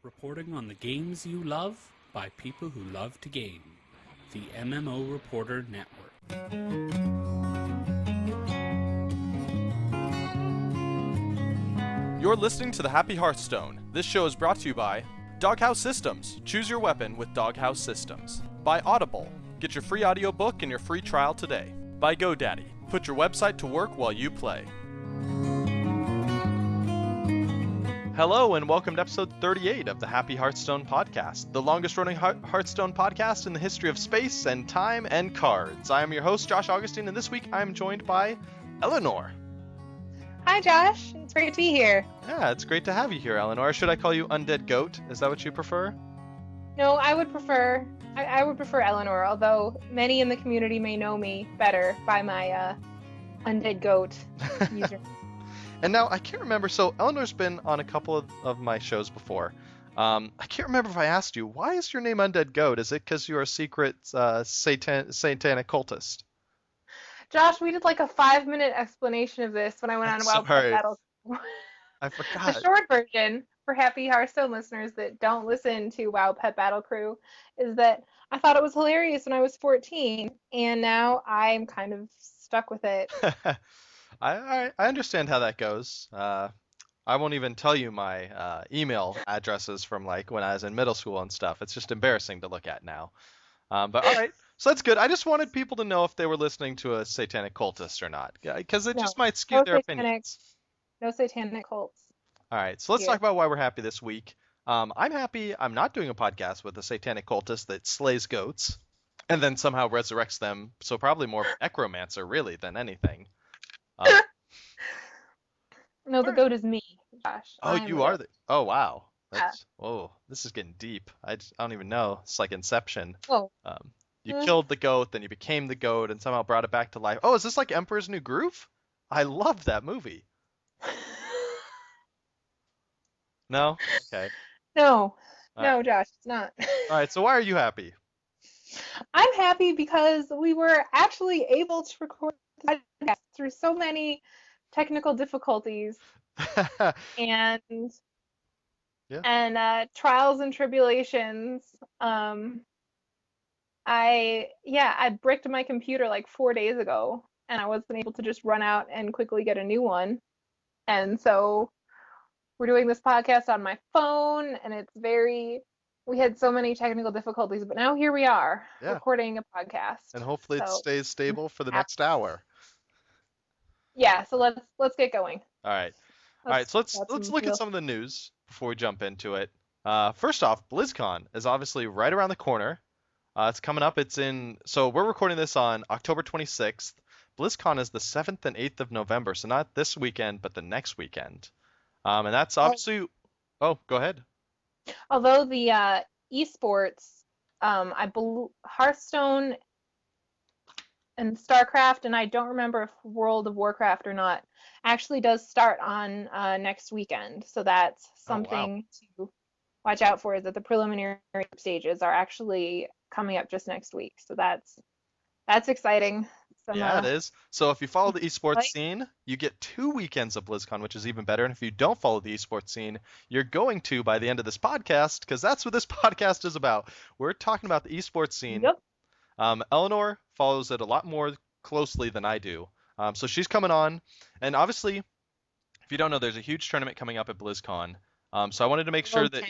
reporting on the games you love by people who love to game. The MMO Reporter Network. You're listening to The Happy Hearthstone. This show is brought to you by Doghouse Systems. Choose your weapon with Doghouse Systems. By Audible. Get your free audiobook and your free trial today. By GoDaddy. Put your website to work while you play. Hello and welcome to episode 38 of the Happy Hearthstone podcast, the longest running Hearthstone podcast in the history of space and time and cards. I am your host, Josh Augustine, and this week I am joined by Eleanor. Hi, Josh. It's great to be here. Yeah, it's great to have you here, Eleanor. Should I call you Undead Goat? Is that what you prefer? No, I would prefer Eleanor, although many in the community may know me better by my Undead Goat user. And now, I can't remember, so Eleanor's been on a couple of my shows before. I can't remember if I asked you, why is your name Undead Goat? Is it because you're a secret satanic cultist? Josh, we did like a 5-minute explanation of this when I went on Wild Pet Battle. I forgot. The short version, for happy Hearthstone listeners that don't listen to WoW Pet Battle Crew, is that I thought it was hilarious when I was 14, and now I'm kind of stuck with it. I understand how that goes. I won't even tell you my email addresses from like when I was in middle school and stuff. It's just embarrassing to look at now. But all right, so that's good. I just wanted people to know if they were listening to a satanic cultist or not, because it just might skew their opinions. No satanic cults. All right, so let's talk about why we're happy this week. I'm happy I'm not doing a podcast with a satanic cultist that slays goats and then somehow resurrects them. So probably more necromancer really than anything. No, the goat is me, Josh. Oh, you are the. Oh, wow. Oh, this is getting deep. I don't even know. It's like Inception. Oh. You killed the goat, then you became the goat, and somehow brought it back to life. Oh, is this like Emperor's New Groove? I love that movie. No? Okay. No, right. Josh, it's not. All right, so why are you happy? I'm happy because we were actually able to record the podcast through so many technical difficulties and trials and tribulations. I bricked my computer like 4 days ago, and I wasn't able to just run out and quickly get a new one. And so we're doing this podcast on my phone, and we had so many technical difficulties, but now here we are recording a podcast. And hopefully it stays stable for the next hour. Yeah, so let's get going. All right. So let's look at some of the news before we jump into it. First off, BlizzCon is obviously right around the corner. It's coming up. So we're recording this on October 26th. BlizzCon is the 7th and 8th of November, so not this weekend, but the next weekend. And that's obviously... Oh, go ahead. Although the Esports, I believe Hearthstone and StarCraft, and I don't remember if World of Warcraft or not, actually does start on next weekend. So that's something to watch out for, is that the preliminary stages are actually coming up just next week. So that's exciting. Yeah, it is. So if you follow the esports scene, you get 2 weekends of BlizzCon, which is even better. And if you don't follow the esports scene, you're going to by the end of this podcast, because that's what this podcast is about. We're talking about the esports scene. Yep. Eleanor follows it a lot more closely than I do. So she's coming on. And obviously, if you don't know, there's a huge tournament coming up at BlizzCon. So I wanted to make sure that...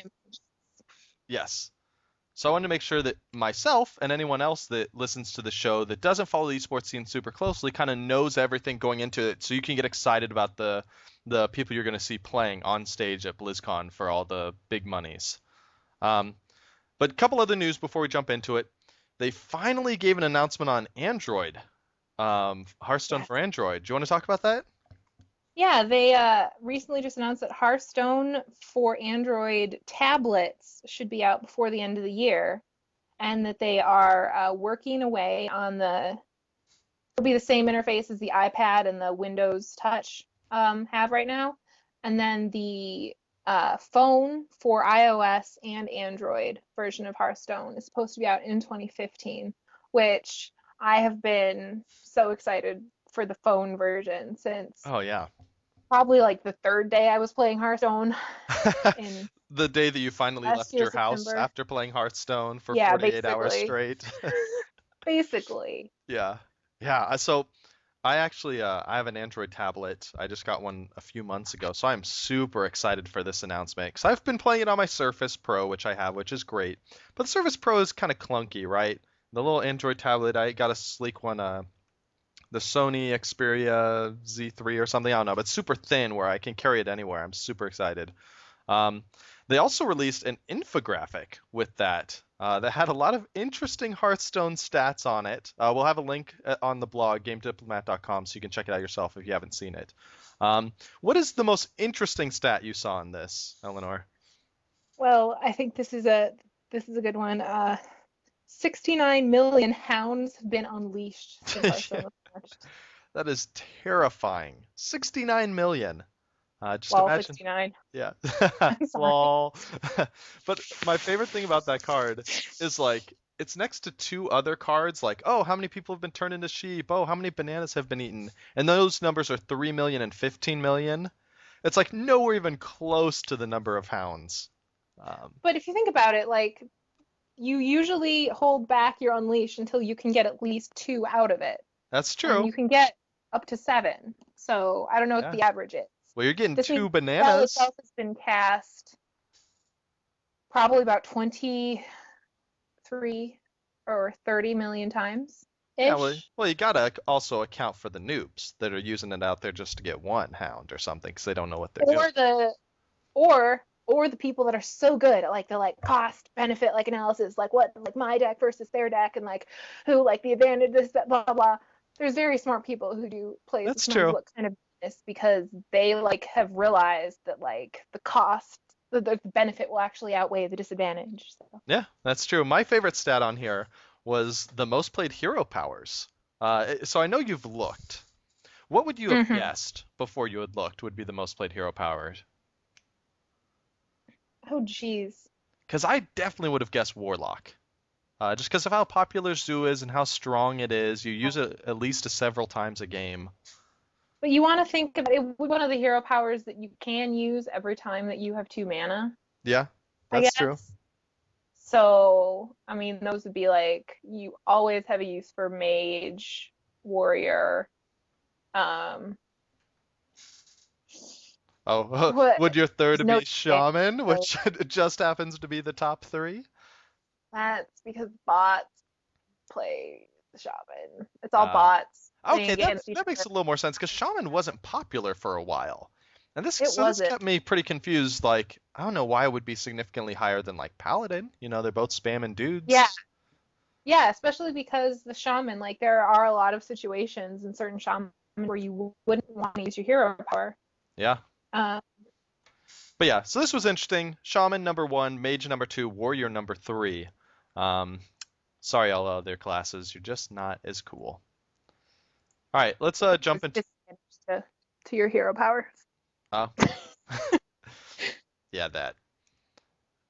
Yes. So I wanted to make sure that myself and anyone else that listens to the show that doesn't follow the esports scene super closely kind of knows everything going into it, so you can get excited about the people you're going to see playing on stage at BlizzCon for all the big monies. But a couple other news before we jump into it. They finally gave an announcement on Android, Hearthstone for Android. Do you want to talk about that? Yeah, they recently just announced that Hearthstone for Android tablets should be out before the end of the year, and that they are working away on it'll be the same interface as the iPad and the Windows Touch have right now, and then the phone for iOS and Android version of Hearthstone is supposed to be out in 2015, which I have been so excited for the phone version since probably like the third day I was playing Hearthstone. The day that you finally last left year, your house September. after playing Hearthstone for Yeah, 48 hours basically. straight. Basically. Yeah. Yeah. So I actually I have an Android tablet. I just got one a few months ago, so I'm super excited for this announcement because I've been playing it on my Surface Pro, which I have, which is great. But the Surface Pro is kind of clunky, right? The little Android tablet, I got a sleek one, the Sony Xperia Z3 or something. I don't know, but it's super thin where I can carry it anywhere. I'm super excited. Um, they also released an infographic with that had a lot of interesting Hearthstone stats on it. We'll have a link on the blog, gamediplomat.com, so you can check it out yourself if you haven't seen it. What is the most interesting stat you saw in this, Eleanor? Well, I think this is a good one. 69 million hounds have been unleashed since Hearthstone was launched. That is terrifying. 69 million. Just Well, imagine. 69. Yeah. I'm sorry. Lol. But my favorite thing about that card is like it's next to two other cards like, oh, how many people have been turned into sheep? Oh, how many bananas have been eaten? And those numbers are 3 million and 15 million. It's like nowhere even close to the number of hounds. But if you think about it, like you usually hold back your unleash until you can get at least 2 out of it. That's And true. you can get up to 7. So I don't know what Yeah. the average is. Well, you're getting This means two the spell bananas. itself has been cast probably about 23 or 30 million times Yeah, ish. well, you gotta also account for the noobs that are using it out there just to get one hound or something because they don't know what they're doing. Or the or the people that are so good at like the like cost benefit like analysis, like what like my deck versus their deck and like who like the advantage this that blah blah blah. There's very smart people who do plays That's this numbers true. look kind of business because they like have realized that like the cost the benefit will actually outweigh the disadvantage. So. Yeah, that's true. My favorite stat on here was the most played hero powers. So I know you've looked. What would you have Mm-hmm. guessed before you had looked would be the most played hero powers? Oh geez. Because I definitely would have guessed Warlock. Just because of how popular Zoo is and how strong it is. You use it at least several times a game. But you want to think of it one of the hero powers that you can use every time that you have 2 mana, Yeah, I that's true. guess. So, I mean, those would be like you always have a use for mage, warrior. Um, Oh, what would your there's third no be Shaman, which just happens to be the top three? that's because bots play the shaman. It's all Uh, bots playing okay, against each that makes other. a little more sense because Shaman wasn't popular for a while. And It this wasn't. kept me pretty confused. Like, I don't know why it would be significantly higher than like Paladin. You know, they're both spamming Yeah, dudes. yeah, especially because the shaman, like there are a lot of situations in certain shaman where you wouldn't want to use your hero power. Yeah. Um, But yeah, so this was interesting. Shaman number one, Mage number two, Warrior number three. Um, sorry, all other classes, you're just not as cool. All right, let's jump there's into. disadvantage to your hero power. Uh, yeah, that.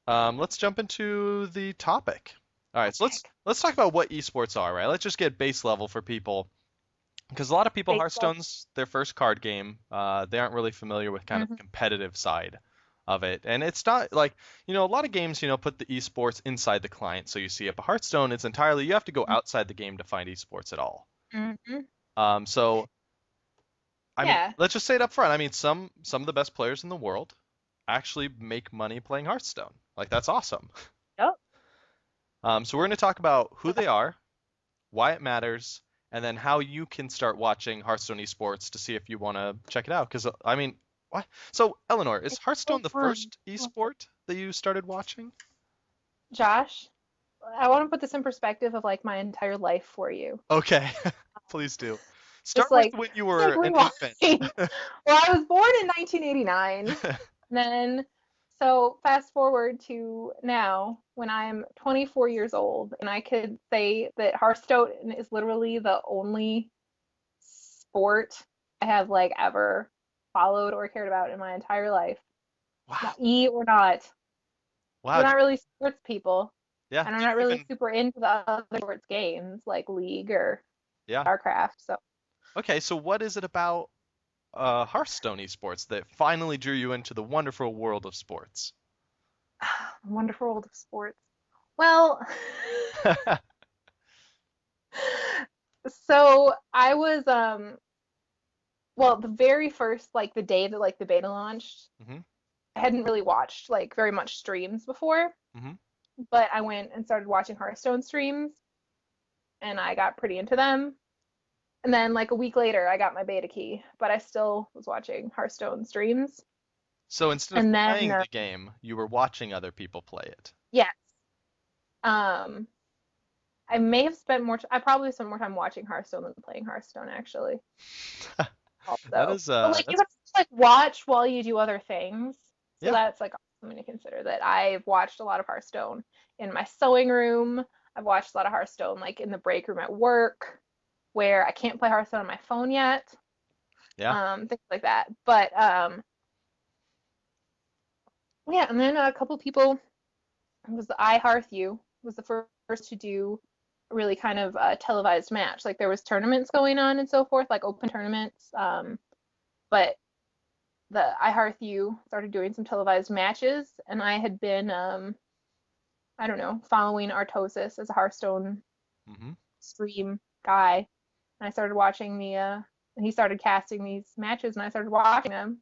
Let's jump into the topic. All right, so let's talk about what esports are, right? Let's just get base level for people, because a lot of people, Base level. Hearthstone's their first card game. They aren't really familiar with kind of the competitive side of it, and it's not like a lot of games put the esports inside the client, so you see it. But Hearthstone, it's entirely you have to go outside the game to find esports at all. Mm-hmm. So I mean, Yeah. let's just say it up front. I mean, some of the best players in the world actually make money playing Hearthstone. Like that's awesome. Yep. So we're going to talk about who they are, why it matters, and then how you can start watching Hearthstone esports to see if you want to check it out. Because I mean, what? So Eleanor, is It's Hearthstone so the fun. first esport that you started watching? Josh, I want to put this in perspective of like my entire life for you. Okay, please do. Start Just with like when you just like were an infant. rewinding. Well, I was born in 1989. Then, so fast forward to now when I'm 24 years old, and I could say that Hearthstone is literally the only sport I have like ever followed or cared about in my entire life. Wow, Or not. wow, We're not really sports people, yeah. and I'm Do you not really even? super into the other sports games like League or Yeah. StarCraft. So Okay, so what is it about Hearthstone esports that finally drew you into the wonderful world of sports? Wonderful world of sports. Well, so I was well, the very first like the day that like the beta launched, Mhm. I hadn't really watched like very much streams before, Mhm. but I went and started watching Hearthstone streams and I got pretty into them. And then like a week later, I got my beta key, but I still was watching Hearthstone streams. So instead of And then, playing the game, you were watching other people play it. yes, um, I may have spent more. I probably spent more time watching Hearthstone than playing Hearthstone, actually. That Also, is but like you that's have to like watch while you do other things, so yeah. that's like something to consider. That I've watched a lot of Hearthstone in my sewing room. I've watched a lot of Hearthstone like in the break room at work, where I can't play Hearthstone on my phone yet. Yeah. Things like that. But yeah, and then a couple people was the iHearthU was the first to do a really kind of televised match. Like there was tournaments going on and so forth, like open tournaments. But the iHearthU started doing some televised matches, and I had been I don't know, following Artosis as a Hearthstone Mhm. stream guy. And I started watching and he started casting these matches, and I started watching them.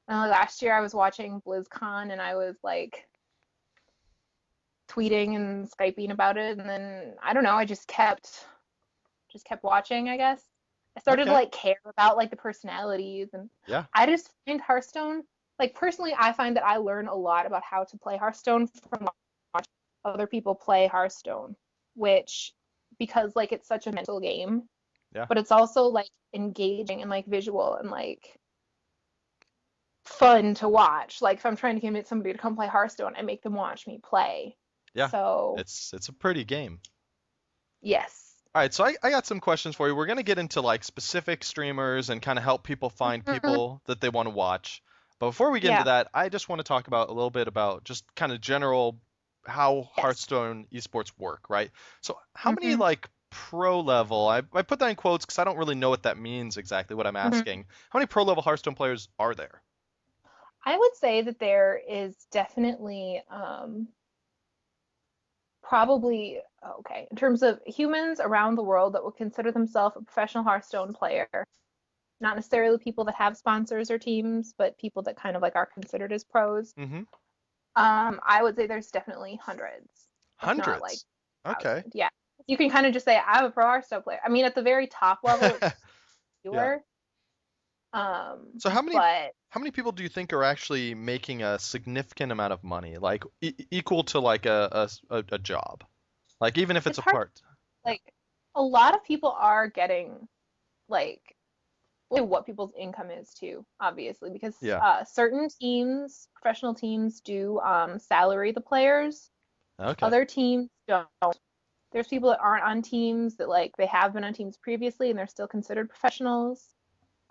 And last year I was watching BlizzCon, and I was like tweeting and Skyping about it, and then I don't know, I just kept watching, I guess. I started to Okay. like care about like the personalities, and Yeah. I just find Hearthstone, like personally I find that I learn a lot about how to play Hearthstone from watching other people play Hearthstone, which because like it's such a mental game, Yeah. but it's also like engaging and like visual and like fun to watch. Like if I'm trying to convince somebody to come play Hearthstone, I make them watch me play. Yeah. So, It's a pretty game. yes. All right, so I got some questions for you. We're gonna get into like specific streamers and kind of help people find Mhm. people that they want to watch. But before we get into Yeah. that, I just want to talk about a little bit about just kind of general how Yes. Hearthstone esports work, right? So how many hmm like pro level, I put that in quotes because I don't really know what that means exactly, what I'm hmm asking. How many pro level Hearthstone players are there? I would say that there is definitely probably okay in terms of humans around the world that would consider themselves a professional Hearthstone player. Not necessarily people that have sponsors or teams, but people that kind of like are considered as pros. Mm-hmm. I would say there's definitely hundreds, if not like Hundreds. Okay. thousands. Yeah. You can kind of just say I'm a pro Hearthstone player. I mean, at the very top level, it's Yeah. fewer. Um, So but how many people do you think are actually making a significant amount of money, like equal to like a job, like even if it's it's a hard. part? Yeah. Like a lot of people are getting like what people's income is too, obviously, because Yeah. certain teams, professional teams, do salary the players. Okay. Other teams don't. There's people that aren't on teams that like they have been on teams previously and they're still considered professionals.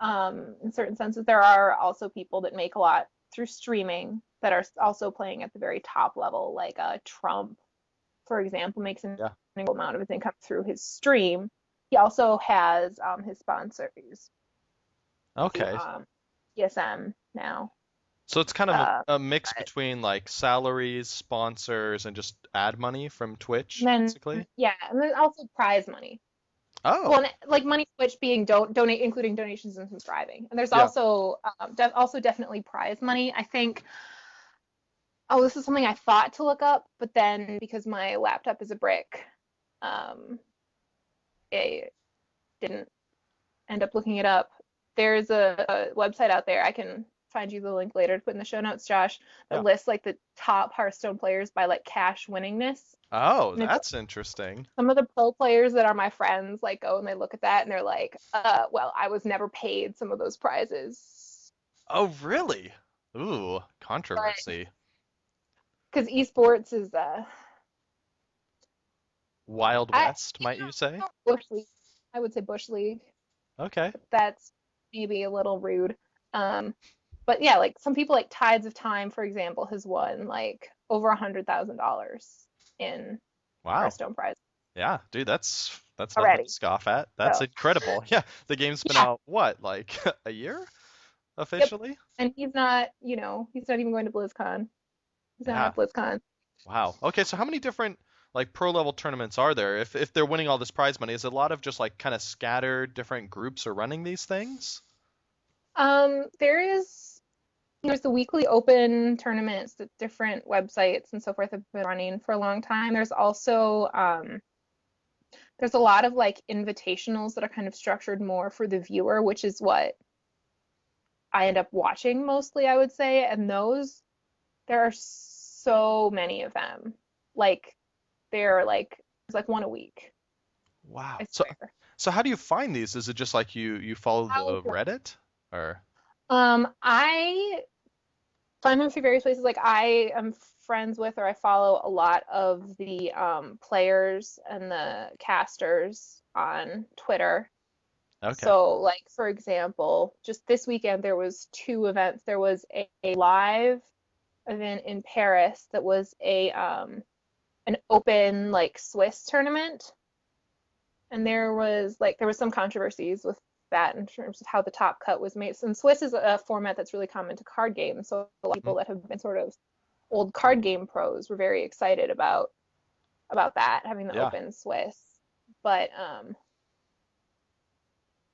In certain senses, there are also people that make a lot through streaming that are also playing at the very top level, like Trump, for example, makes an Yeah. incredible amount of his income through his stream. He also has his sponsors through Okay. ESM now. So it's kind of Uh, a mix but between like salaries, sponsors, and just ad money from Twitch, then, basically. yeah, and then also prize money. Oh. Well, like money Twitch being donate, including donations and subscribing. And there's Yeah. also also definitely prize money. I think. Oh, this is something I thought to look up, but then because my laptop is a brick, um, I didn't end up looking it up. There's a website out there. I can find you the link later to put in the show notes, Josh, that Yeah. lists like the top Hearthstone players by like cash winningness. Oh, And it's that's interesting. some of the pro players that are my friends like go and they look at that and they're like, well, I was never paid some of those prizes. Oh, really? Ooh, But controversy. because esports is Wild I West, might you say? bush league. I would say bush league. Okay. That's maybe a little rude. Um, but yeah, like some people like Tides of Time, for example, has won like over $100,000 in Wow. Hearthstone prize Yeah, dude, that's nothing to already. scoff at. That's So incredible. Yeah, the game's been yeah, out what, like a year yep. officially? And he's not, he's not even going to BlizzCon. He's down Yeah. at BlizzCon. Wow. Okay, so how many different like pro level tournaments are there? If they're winning all this prize money, is it a lot of just like kind of scattered different groups are running these things? There's the weekly open tournaments that different websites and so forth have been running for a long time. There's also there's a lot of like invitationals that are kind of structured more for the viewer, which is what I end up watching mostly, I would say. And those, there are so many of them. Like they're like there's like one a week, Wow. I So swear. so how do you find these? Is it just like you follow How the Reddit or? I find them through various places. Like I am friends with or I follow a lot of the players and the casters on Twitter. Okay. So like for example, just this weekend there was two events. There was a live event in Paris that was a an open like Swiss tournament, and there was some controversies with that in terms of how the top cut was made. And Swiss is a format that's really common to card games, so a lot of Mhm. people that have been sort of old card game pros were very excited about that having the Yeah. open Swiss. But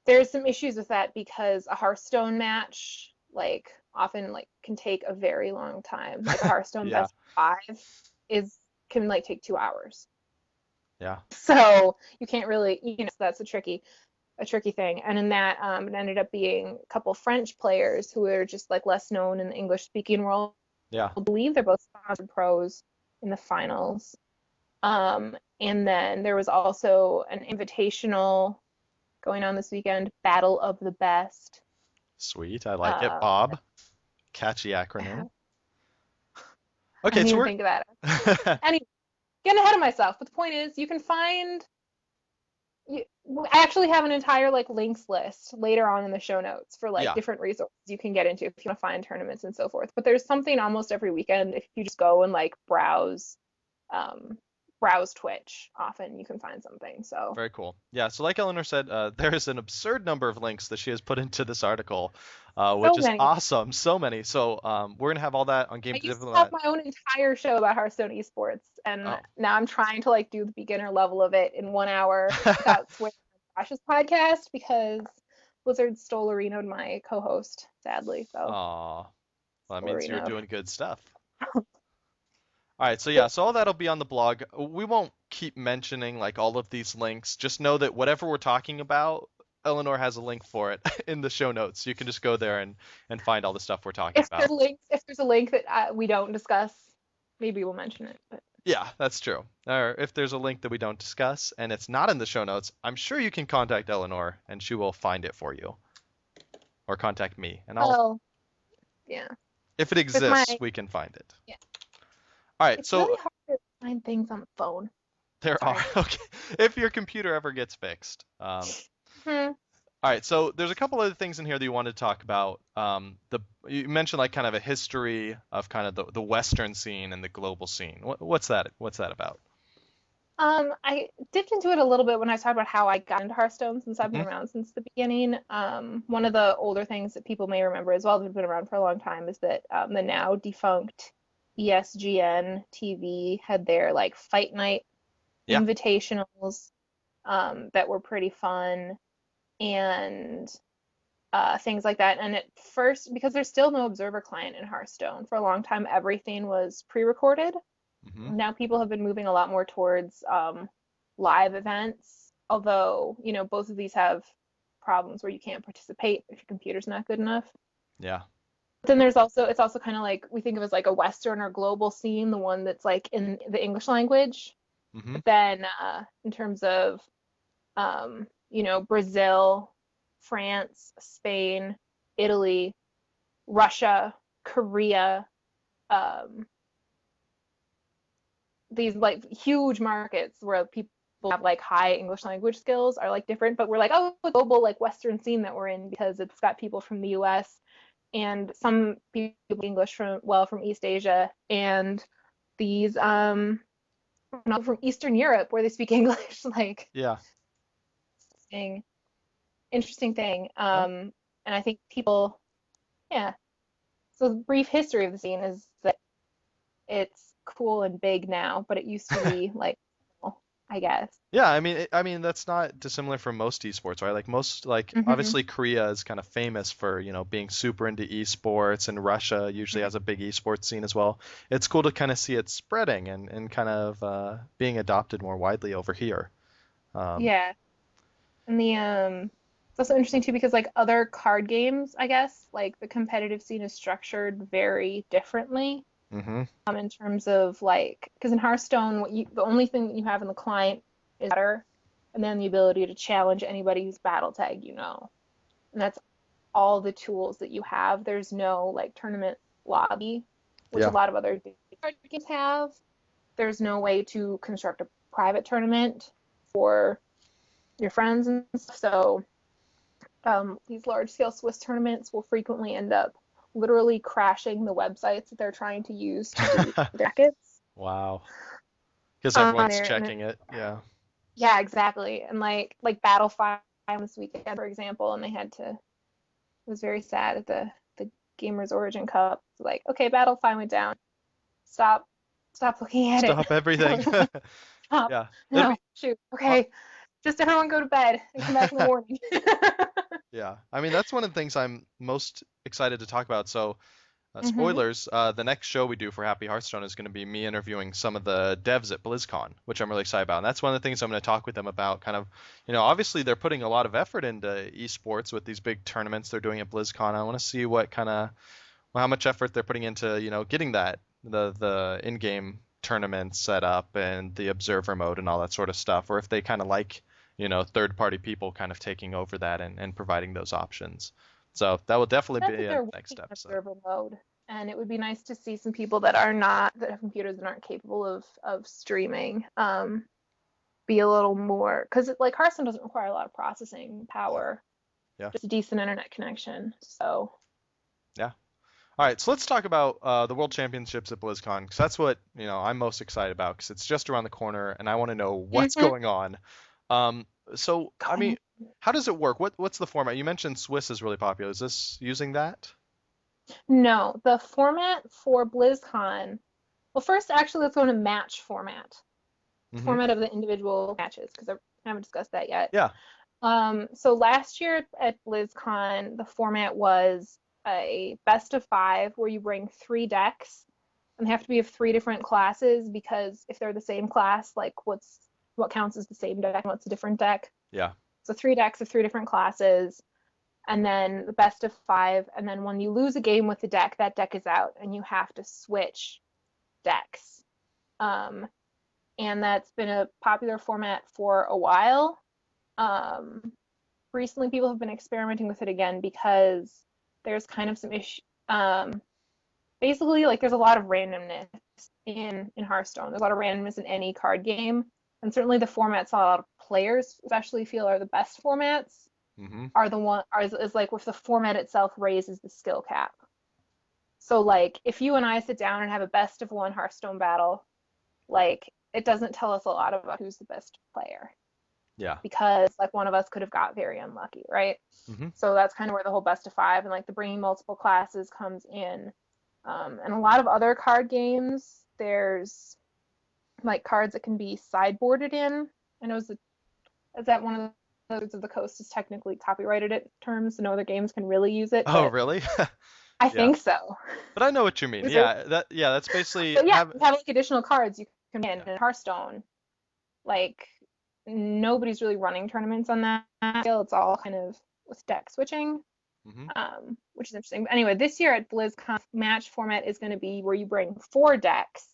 there's some issues with that because a Hearthstone match like often like can take a very long time. Like a Hearthstone Yeah. best of five is can like take 2 hours. Yeah. So you can't really, so that's a tricky thing. And in that, it ended up being a couple French players who are just like less known in the English speaking world. Yeah. I believe they're both sponsored pros in the finals. And then there was also an invitational going on this weekend, Battle of the Best. Sweet. I like it. Uh, Bob. Catchy acronym. I Okay, didn't so even we're think of that. Anyway, getting ahead of myself. But the point is, you can find you, I actually have an entire like links list later on in the show notes for like yeah. different resources you can get into if you want to find tournaments and so forth. But there's something almost every weekend if you just go and like um, browse Twitch. Often you can find something. So Very cool. Yeah, so like Eleanor said, there is an absurd number of links that she has put into this article, which so is many. awesome. So many. So we're gonna have all that on Game I to used to Diplomat. have my own entire show about Hearthstone esports, and Oh. now I'm trying to like do the beginner level of it in 1 hour without swearing on Josh's podcast because Blizzard stole Areno'd my co-host, sadly. So Aw. Well, that stole means you're Areno'd. doing good stuff. All right, so yeah, so all that'll be on the blog. We won't keep mentioning like all of these links. Just know that whatever we're talking about, Eleanor has a link for it in the show notes. You can just go there and find all the stuff we're talking about. If there's a link that we don't discuss, maybe we'll mention it. But Yeah, that's true. Or if there's a link that we don't discuss and it's not in the show notes, I'm sure you can contact Eleanor and she will find it for you. Or contact me and well, yeah, if it with my exists, we can find it. yeah, All right, it's so really hard to find things on the phone. there are, Sorry. okay, if your computer ever gets fixed. Hmm. All right, so there's a couple other things in here that you wanted to talk about. You mentioned like kind of a history of kind of the Western scene and the global scene. What's that? What's that about? I dipped into it a little bit when I talked about how I got into Hearthstone since I've been Hmm. around since the beginning. One of the older things that people may remember as well that have been around for a long time is that the now defunct ESGN TV had their like fight night Yeah, invitationals that were pretty fun and things like that. And at first, because there's still no observer client in Hearthstone, for a long time everything was pre-recorded. hmm, Now people have been moving a lot more towards live events, although, both of these have problems where you can't participate if your computer's not good enough. yeah, But then it's also kind of like we think of as like a Western or global scene, the one that's like in the English language. hmm, But then in terms of, Brazil, France, Spain, Italy, Russia, Korea, um, these like huge markets where people have like high English language skills are like different, but we're like, oh, a global like Western scene that we're in because it's got people from the US and some people English from East Asia and these from Eastern Europe where they speak English like yeah. interesting, interesting thing. Oh, And I think people, yeah. So the brief history of the scene is that it's cool and big now, but it used to be like, I guess. Yeah, I mean that's not dissimilar from most esports, right? Like most, like Hmm. obviously Korea is kind of famous for, being super into esports, and Russia usually has a big esports scene as well. It's cool to kind of see it spreading and kind of being adopted more widely over here. Um, Yeah. And it's also interesting too because like other card games, I guess, like the competitive scene is structured very differently. hmm In terms of like, because in Hearthstone, the only thing that you have in the client is better, and then the ability to challenge anybody who's battle tagged, and that's all the tools that you have. There's no like tournament lobby, which a Yeah. lot of other card games have. There's no way to construct a private tournament for your friends and stuff. So these large scale Swiss tournaments will frequently end up literally crashing the websites that they're trying to use to do brackets. Wow. Because everyone's And checking it. Yeah. yeah, exactly. And like Battle 5 this weekend, for example, and they had to. It was very sad at the Gamers Origin Cup. Like, okay, Battle 5 went down. Stop, stop looking at it. Stop everything. Stop. Yeah. It'll No, be. shoot. uh, Okay, just everyone go to bed and come back in the morning. Yeah. I mean, that's one of the things I'm most excited to talk about. So, Hmm. spoilers, the next show we do for Happy Hearthstone is going to be me interviewing some of the devs at BlizzCon, which I'm really excited about. And that's one of the things I'm going to talk with them about. Kind of, obviously they're putting a lot of effort into esports with these big tournaments they're doing at BlizzCon. I want to see what kind of, well, how much effort they're putting into, getting the in-game tournaments set up and the observer mode and all that sort of stuff, or if they kind of like, third-party people kind of taking over that and providing those options. So that will definitely That's be what a they're working next in episode. observer mode. And it would be nice to see some people that have computers that aren't capable of streaming, be a little more, because like Hearthstone doesn't require a lot of processing Yeah. power, Yeah. just a decent internet connection. So, Yeah. All right, so let's talk about the World Championships at BlizzCon, because that's what I'm most excited about, because it's just around the corner, and I want to know what's mhm. going on. Um, so, I mean, how does it work? What's the format? You mentioned Swiss is really popular. Is this using that? No, the format for BlizzCon. Well, first, actually, let's go into match format. Mm-hmm. Format of the individual matches, because I haven't discussed that yet. Yeah. So last year at BlizzCon, the format was a best of 5 where you bring 3 decks, and they have to be of 3 different classes because if they're the same class, like what counts as the same deck and what's a different deck. Yeah. So 3 decks of 3 different classes, and then the best of 5, and then when you lose a game with the deck, that deck is out, and you have to switch decks. Um, and that's been a popular format for a while. Um, Recently, people have been experimenting with it again because there's kind of some issue. Basically, like there's a lot of randomness in Hearthstone. There's a lot of randomness in any card game, and certainly the formats a lot of players, especially feel are the best formats, Mm-hmm. are the one are is like if the format itself raises the skill cap. So like if you and I sit down and have a best of 1 Hearthstone battle, like it doesn't tell us a lot about who's the best player Yeah. because like one of us could have got very unlucky, right? Mm-hmm. So that's kind of where the whole best of 5 and like the bringing multiple classes comes in. And a lot of other card games, there's like cards that can be sideboarded in. I know is that one of the Wizards of the Coast is technically copyrighted at terms, so no other games can really use it, Oh, but really? I Yeah. think so. But I know what you mean. Wizards, That's basically but yeah, you have like additional cards you can get Yeah. in Hearthstone. Like nobody's really running tournaments on that scale. It's all kind of with deck switching, Mm-hmm. which is interesting. But anyway, this year at BlizzCon, match format is going to be where you bring 4 decks,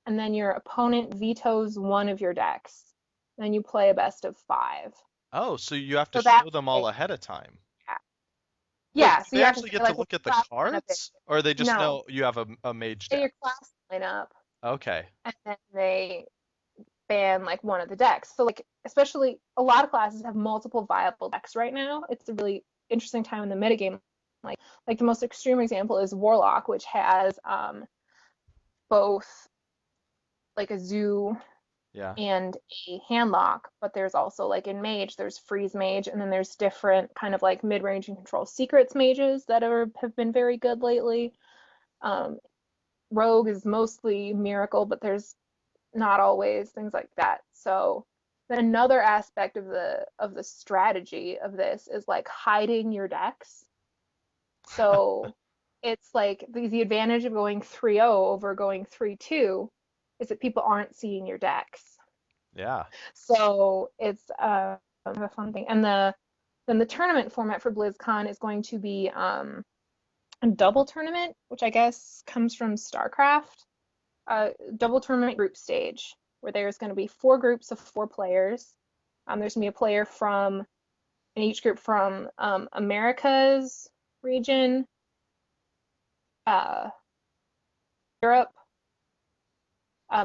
and then your opponent vetoes one of your decks. Then you play a best of 5. Oh, so you have to So that show them all way, ahead of time. yeah, Wait, yeah. do So they you have to actually say get to like what look at the class you want to pick. cards, or they just No, know you have a mage say your deck? class lineup, Okay. and then they ban like one of the decks. So like especially a lot of classes have multiple viable decks right now. It's a really interesting time in the metagame. Like the most extreme example is Warlock, which has both like a zoo Yeah. and a handlock, but there's also like in mage there's freeze mage, and then there's different kind of like mid-range and control secrets mages that have been very good lately. um Rogue is mostly Miracle, but there's not always things like that. So then another aspect of the strategy of this is like hiding your decks. So it's like the advantage of going 3-0 over going 3-2 is that people aren't seeing your decks. Yeah. So it's a fun thing. And then the tournament format for BlizzCon is going to be a double tournament, which I guess comes from StarCraft. Double tournament group stage, where there's going to be 4 groups of 4 players. There's going to be a player from in each group from Americas region, Europe,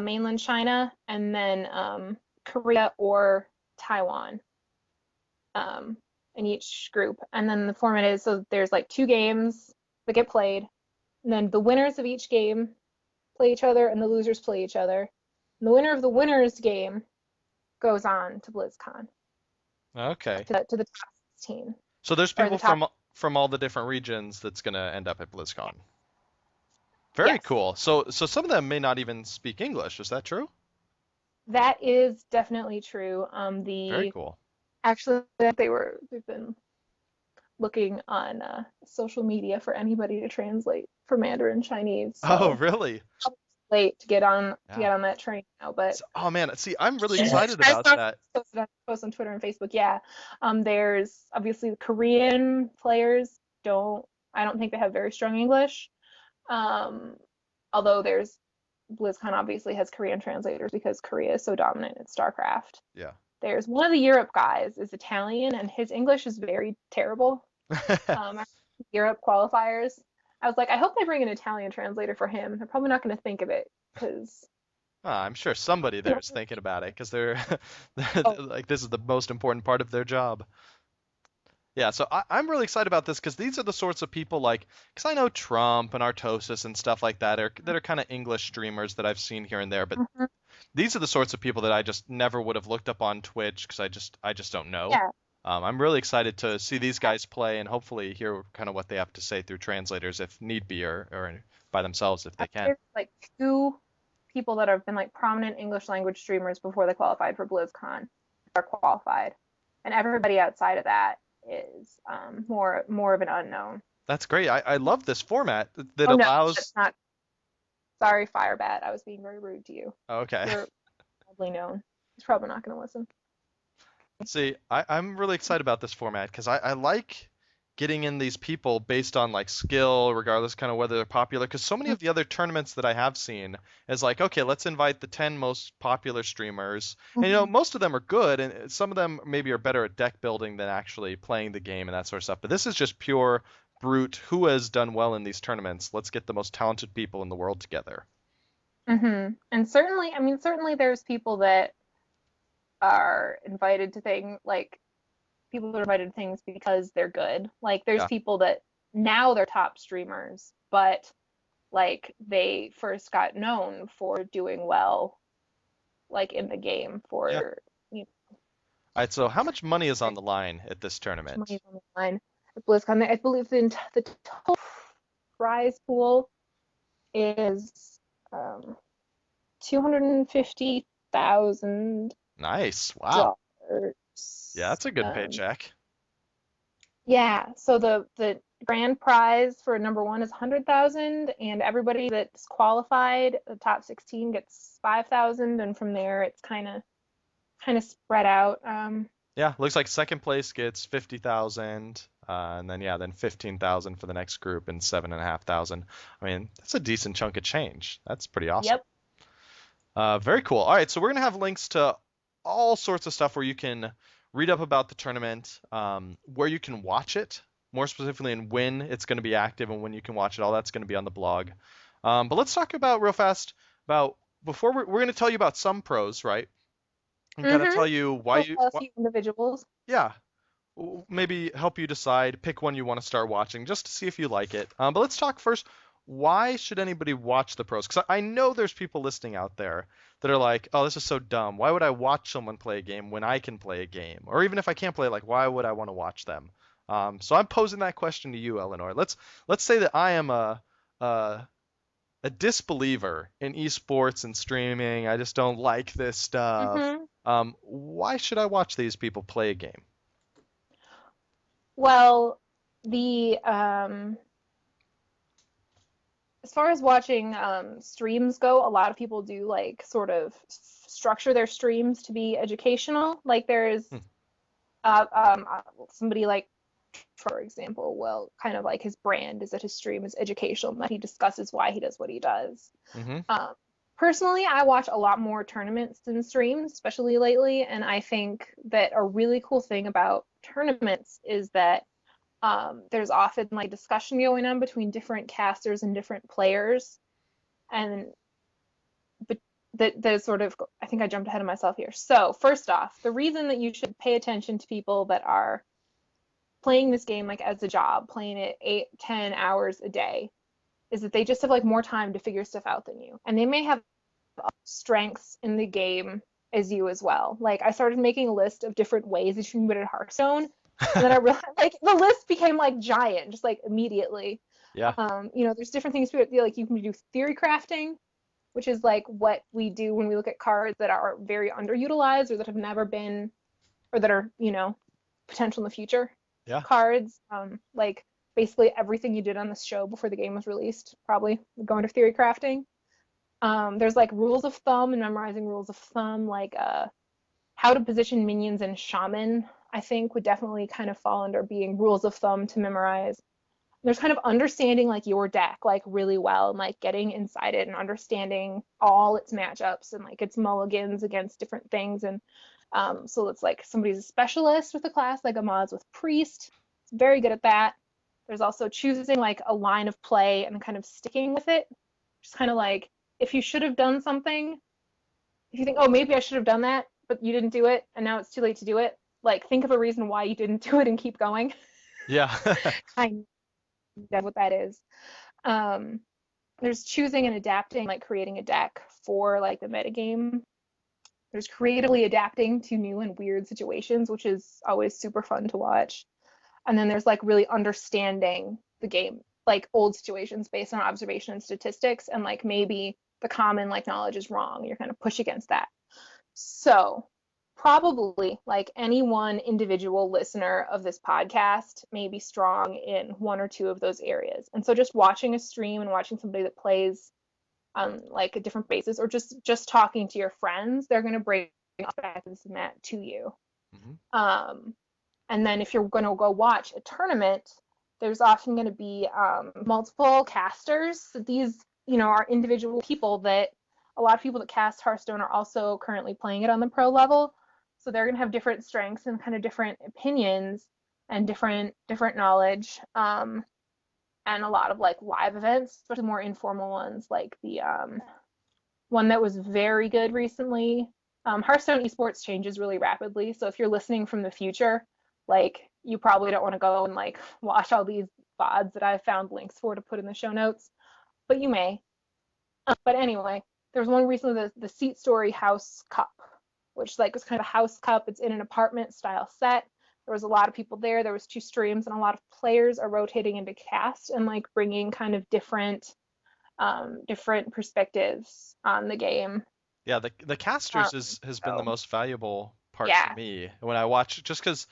mainland China, and then Korea or Taiwan in each group. And then the format is so there's like 2 games that get played, and then the winners of each game play each other, and the losers play each other. And the winner of the winners game goes on to BlizzCon. Okay. To the top 16. So there's Or the people top. from all the different regions that's gonna end up at BlizzCon. Very Yes. cool. So some of them may not even speak English. Is that true? That is definitely true. Very cool. Actually they've been looking on social media for anybody to translate for Mandarin Chinese. So Oh, really? late to get on Yeah. that train now, but Oh man, see, I'm really excited I about saw that. post on Twitter and Facebook. Yeah, there's obviously the Korean players I don't think they have very strong English. Although BlizzCon obviously has Korean translators because Korea is so dominant at StarCraft. Yeah. There's one of the Europe guys is Italian and his English is very terrible. Europe qualifiers. I was like, I hope they bring an Italian translator for him. They're probably not going to think of it because I'm sure somebody there is thinking about it because they're like this is the most important part of their job. Yeah, so I'm really excited about this because these are the sorts of people because I know Trump and Artosis and stuff like that are kind of English streamers that I've seen here and there, but these are the sorts of people that I just never would have looked up on Twitch because I just don't know. Yeah. I'm really excited to see these guys play and hopefully hear kind of what they have to say through translators if need be or by themselves if they can. There's like 2 people that have been like prominent English language streamers before they qualified for BlizzCon are qualified, and everybody outside of that is more of an unknown. That's great. I love this format that No, allows. that's not. Sorry, Firebat. I was being very rude to you. Okay. You're probably known. He's probably not going to listen. See, I'm really excited about this format because I like getting in these people based on skill, regardless kind of whether they're popular. Because so many of the other tournaments that I have seen is okay, let's invite the 10 most popular streamers. And most of them are good, and some of them maybe are better at deck building than actually playing the game and that sort of stuff. But this is just pure brute. Who has done well in these tournaments? Let's get the most talented people in the world together. And certainly there's people that are invited to things people that are invited to things because they're good. There's people that now they're top streamers, but they first got known for doing well in the game for All right, so how much money is on the line at this tournament? Money on the line at BlizzCon. I believe the total prize pool is $250,000. Nice. Wow. Yeah, that's a good paycheck. Yeah, so the grand prize for number 1 is 100,000, and everybody that's qualified, the top 16 gets 5,000, and from there it's kind of spread out. Yeah, looks like second place gets 50,000, and then 15,000 for the next group and 7,500. I mean, that's a decent chunk of change. That's pretty awesome. Yep. Very cool. All right, so we're gonna have links to all sorts of stuff where you can read up about the tournament, where you can watch it, more specifically, and when it's going to be active and when you can watch it. All that's going to be on the blog. But let's talk about real fast before we're going to tell you about some pros, right? And kind of tell you why you. A few individuals. Yeah. Maybe help you decide, pick one you want to start watching just to see if you like it. But let's talk first. Why should anybody watch the pros? Because I know there's people listening out there that are like, oh, this is so dumb. Why would I watch someone play a game when I can play a game? Or even if I can't play, why would I want to watch them? So I'm posing that question to you, Eleanor. Let's say that I am an a disbeliever in esports and streaming. I just don't like this stuff. Why should I watch these people play a game? Well, the as far as watching streams go, a lot of people do like sort of structure their streams to be educational. Like there's Hmm. somebody like, for example, well, kind of like his brand is that his stream is educational, and that he discusses why he does what he does. Mm-hmm. Personally, I watch a lot more tournaments than streams, especially lately, and I think that a really cool thing about tournaments is that there's often like discussion going on between different casters and different players, and but the sort of, I think I jumped ahead of myself here. So first off, the reason that you should pay attention to people that are playing this game like as a job, playing it 8-10 hours a day, is that they just have like more time to figure stuff out than you, and they may have strengths in the game as you as well. Like I started making a list of different ways that you can get at Hearthstone, and then I realized like the list became like giant, just like immediately. Yeah. There's different things to it. Like you can do theory crafting, which is like what we do when we look at cards that are very underutilized or that have never been, or that are, potential in the future. Yeah. Cards, like basically everything you did on this show before the game was released, probably going to theory crafting. There's like rules of thumb and memorizing rules of thumb, like how to position minions and shaman, I think would definitely kind of fall under being rules of thumb to memorize. There's kind of understanding like your deck like really well, and like getting inside it and understanding all its matchups and like its mulligans against different things. And so it's like somebody's a specialist with a class, like Amaz with priest. It's very good at that. There's also choosing like a line of play and kind of sticking with it. Just kind of like, if you should have done something, if you think, oh, maybe I should have done that, but you didn't do it, and now it's too late to do it, like think of a reason why you didn't do it and keep going. Yeah. Kind of what that is. There's choosing and adapting, like creating a deck for like the metagame. There's creatively adapting to new and weird situations, which is always super fun to watch. And then there's like really understanding the game, like old situations based on observation and statistics, and like maybe the common like knowledge is wrong. You're kind of push against that. So probably like any one individual listener of this podcast may be strong in one or two of those areas. And so just watching a stream and watching somebody that plays on like a different basis, or just talking to your friends, they're going to bring factors in that to you. Mm-hmm. And then if you're going to go watch a tournament, there's often going to be multiple casters. These, are individual people that a lot of people that cast Hearthstone are also currently playing it on the pro level. So they're going to have different strengths and kind of different opinions and different knowledge. And a lot of like live events, especially more informal ones, like the one that was very good recently. Hearthstone Esports changes really rapidly, so if you're listening from the future, like you probably don't want to go and like watch all these VODs that I've found links for to put in the show notes, but you may. But anyway, there was one recently, the Seat Story House Cup, which like was kind of a house cup. It's in an apartment style set. There was a lot of people there. There was 2 streams, and a lot of players are rotating into cast and like bringing kind of different perspectives on the game. Yeah, the casters has been the most valuable part Yeah. for me when I watch, just because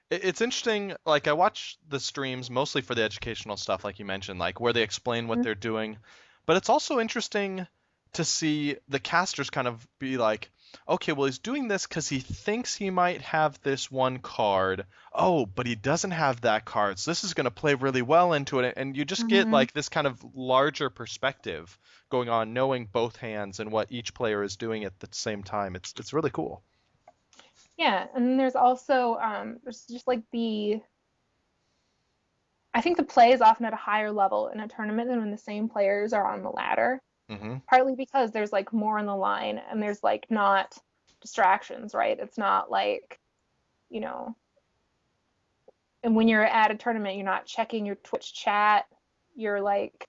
it's interesting. Like I watch the streams mostly for the educational stuff, like you mentioned, like where they explain what they're doing. But it's also interesting to see the casters kind of be like, okay, well, he's doing this because he thinks he might have this one card. Oh, but he doesn't have that card. So this is going to play really well into it. And you just get like this kind of larger perspective going on, knowing both hands and what each player is doing at the same time. It's really cool. Yeah, and then there's also there's just like I think the play is often at a higher level in a tournament than when the same players are on the ladder. Mm-hmm. Partly because there's like more on the line, and there's like not distractions, right? It's not like, and when you're at a tournament, you're not checking your Twitch chat. Your like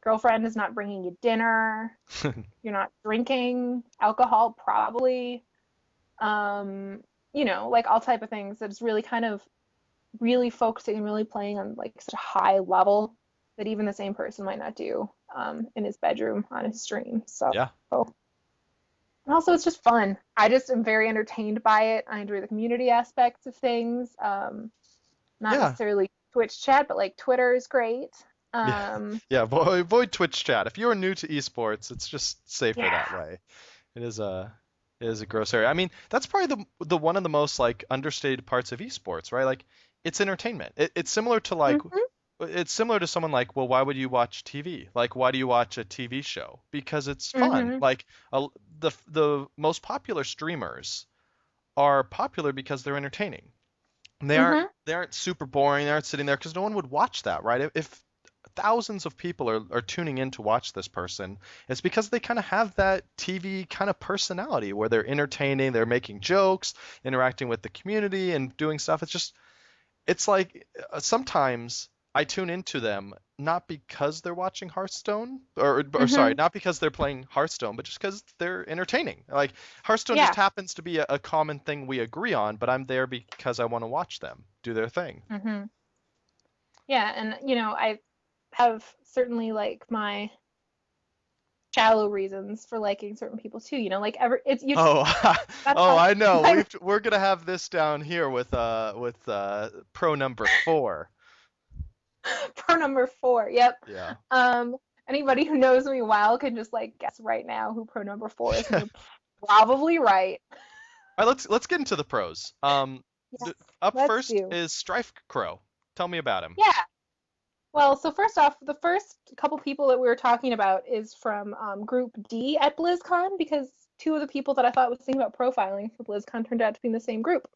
girlfriend is not bringing you dinner. You're not drinking alcohol, probably. Like all type of things. That's really kind of really focusing and really playing on like such a high level. that even the same person might not do in his bedroom on his stream. So, Yeah. and also it's just fun. I just am very entertained by it. I enjoy the community aspects of things. Not Yeah. necessarily Twitch chat, but like Twitter is great. Yeah. Yeah. Avoid Twitch chat. If you're new to esports, it's just safer Yeah. that way. It is a gross area. I mean, that's probably the one of the most like understated parts of esports, right? Like it's entertainment. It's similar to like Mhm. it's similar to someone like, well, why would you watch TV? Like, why do you watch a TV show? Because it's fun. Mhm. Like the most popular streamers are popular because they're entertaining. And Mhm. they aren't super boring. They aren't sitting there because no one would watch that, right? If thousands of people are tuning in to watch this person, it's because they kind of have that TV kind of personality where they're entertaining, they're making jokes, interacting with the community and doing stuff. It's like sometimes I tune into them not because they're watching Hearthstone or sorry, Mhm. not because they're playing Hearthstone, but just because they're entertaining. Like Hearthstone just Yeah. happens to be a common thing we agree on, but I'm there because I want to watch them do their thing. Mhm. Yeah, and I have certainly like my shallow reasons for liking certain people too. Like it's you. Oh, That's oh, how I know. I We're gonna have this down here with pro number 4. pro number 4. Yep. Yeah. Um, Anybody who knows me well can just like guess right now who pro number 4 is, and you're probably right. All right, let's get into the pros. Yes, Up let's first do. is Strife Crow. Tell me about him. Yeah. Well, so first off, the first couple people that we were talking about is from Group D at BlizzCon, because two of the people that I thought was thinking about profiling for BlizzCon turned out to be in the same group.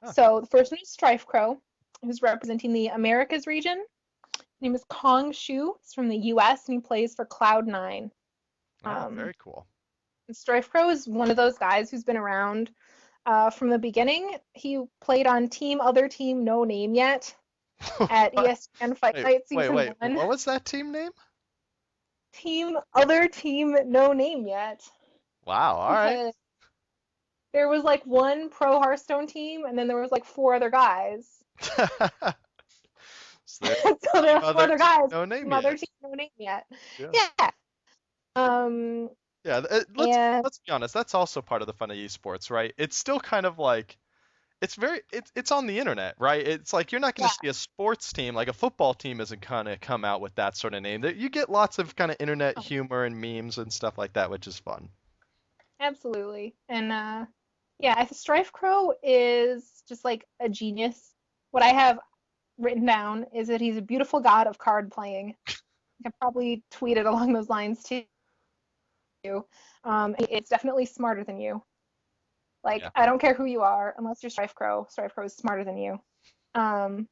Huh. So the first one is Strife Crow, who's representing the Americas region. His name is Kong Shu. He's from the US and he plays for Cloud9. Oh, Um, very cool. Strife Crow is one of those guys who's been around from the beginning. He played on Team Other Team No Name Yet at What? ESPN Fight Wait, Night wait, Season wait. 1. What was that team name? Team Other Team No Name Yet. Wow. All right. Because there was like one pro Hearthstone team and then there was like 4 other guys. So there, So there team were 4 other other team, guys. no name Team Other yet. Team No Name Yet. Yeah. Yeah. Um, Yeah. and Let's be honest. That's also part of the fun of esports, right? It's still kind of like it's on the internet, right? It's like you're not going yeah, to see a sports team like a football team isn't going to come out with that sort of name. You get lots of kind of internet humor and memes and stuff like that, which is fun. absolutely. And yeah, I think Strife Crow is just like a genius. What I have written down is that he's a beautiful god of card playing. I could probably tweet it along those lines too. It's definitely smarter than you. Like, Yeah. I don't care who you are, unless you're Strife Crow. Strife Crow is smarter than you. Um,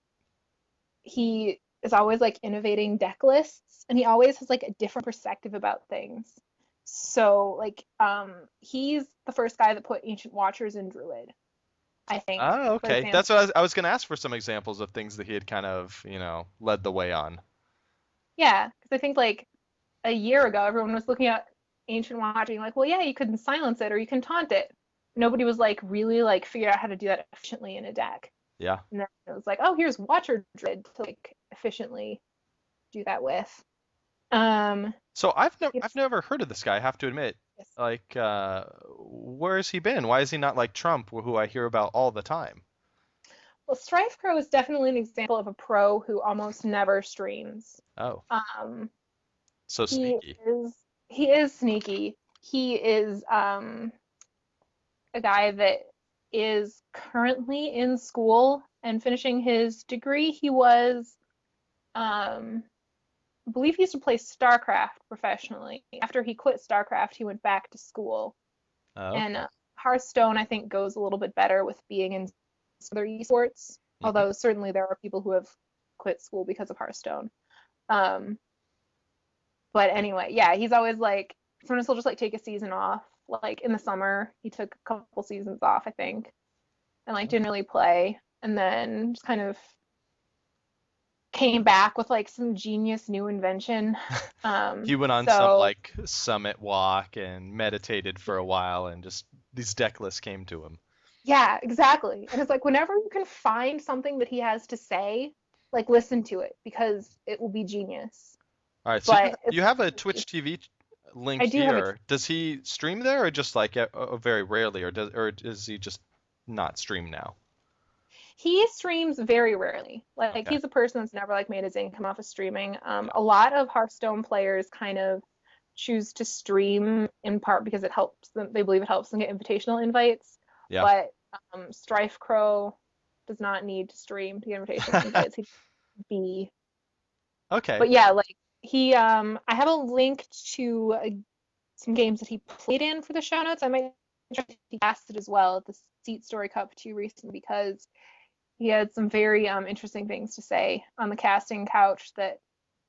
he is always like innovating deck lists, and he always has like a different perspective about things. So, like, he's the first guy that put Ancient Watchers in Druid, I think, Oh, for okay. example. That's what I was going to ask for some examples of things that he had kind of, led the way on. Yeah, because I think like a year ago, everyone was looking at Ancient Watcher being like, well, yeah, you can silence it or you can taunt it. Nobody was like really like figured out how to do that efficiently in a deck. Yeah. And then it was like, oh, here's Watcher Dread to like efficiently do that with. So I've It's, never heard of this guy, I have to admit. yes. Like, where has he been? Why is he not like Trump, who I hear about all the time? Well, Strife Crow is definitely an example of a pro who almost never streams. Oh, Um, so he sneaky. he is sneaky. He is a guy that is currently in school and finishing his degree. He was, I believe he used to play StarCraft professionally. After he quit StarCraft, he went back to school. Oh, And okay. Hearthstone, I think, goes a little bit better with being in other esports. Hmm. Although certainly there are people who have quit school because of Hearthstone. Um, but anyway, yeah, he's always like, sometimes he'll just like take a season off. Like in the summer, he took a couple seasons off, I think, and like didn't really play, and then just kind of came back with like some genius new invention. He went on some So like summit walk and meditated for a while, and just these deck lists came to him. yeah, exactly. And it's like whenever you can find something that he has to say like listen to it because it will be genius. All right, so But you have a Twitch TV link I do have a here. Does he stream there, or just like very rarely, or does he just not stream now? he streams very rarely. Like Okay. he's a person that's never like made his income off of streaming. Yeah. A lot of Hearthstone players kind of choose to stream in part because it helps them. They believe it helps them get invitational invites. Yeah. But Strife Crow does not need to stream to get invitational invites. He be. Okay. But yeah, like he. I have a link to some games that he played in for the show notes. I might try to cast it as well at the Seat Story Cup 2 recently because he had some very interesting things to say on the casting couch that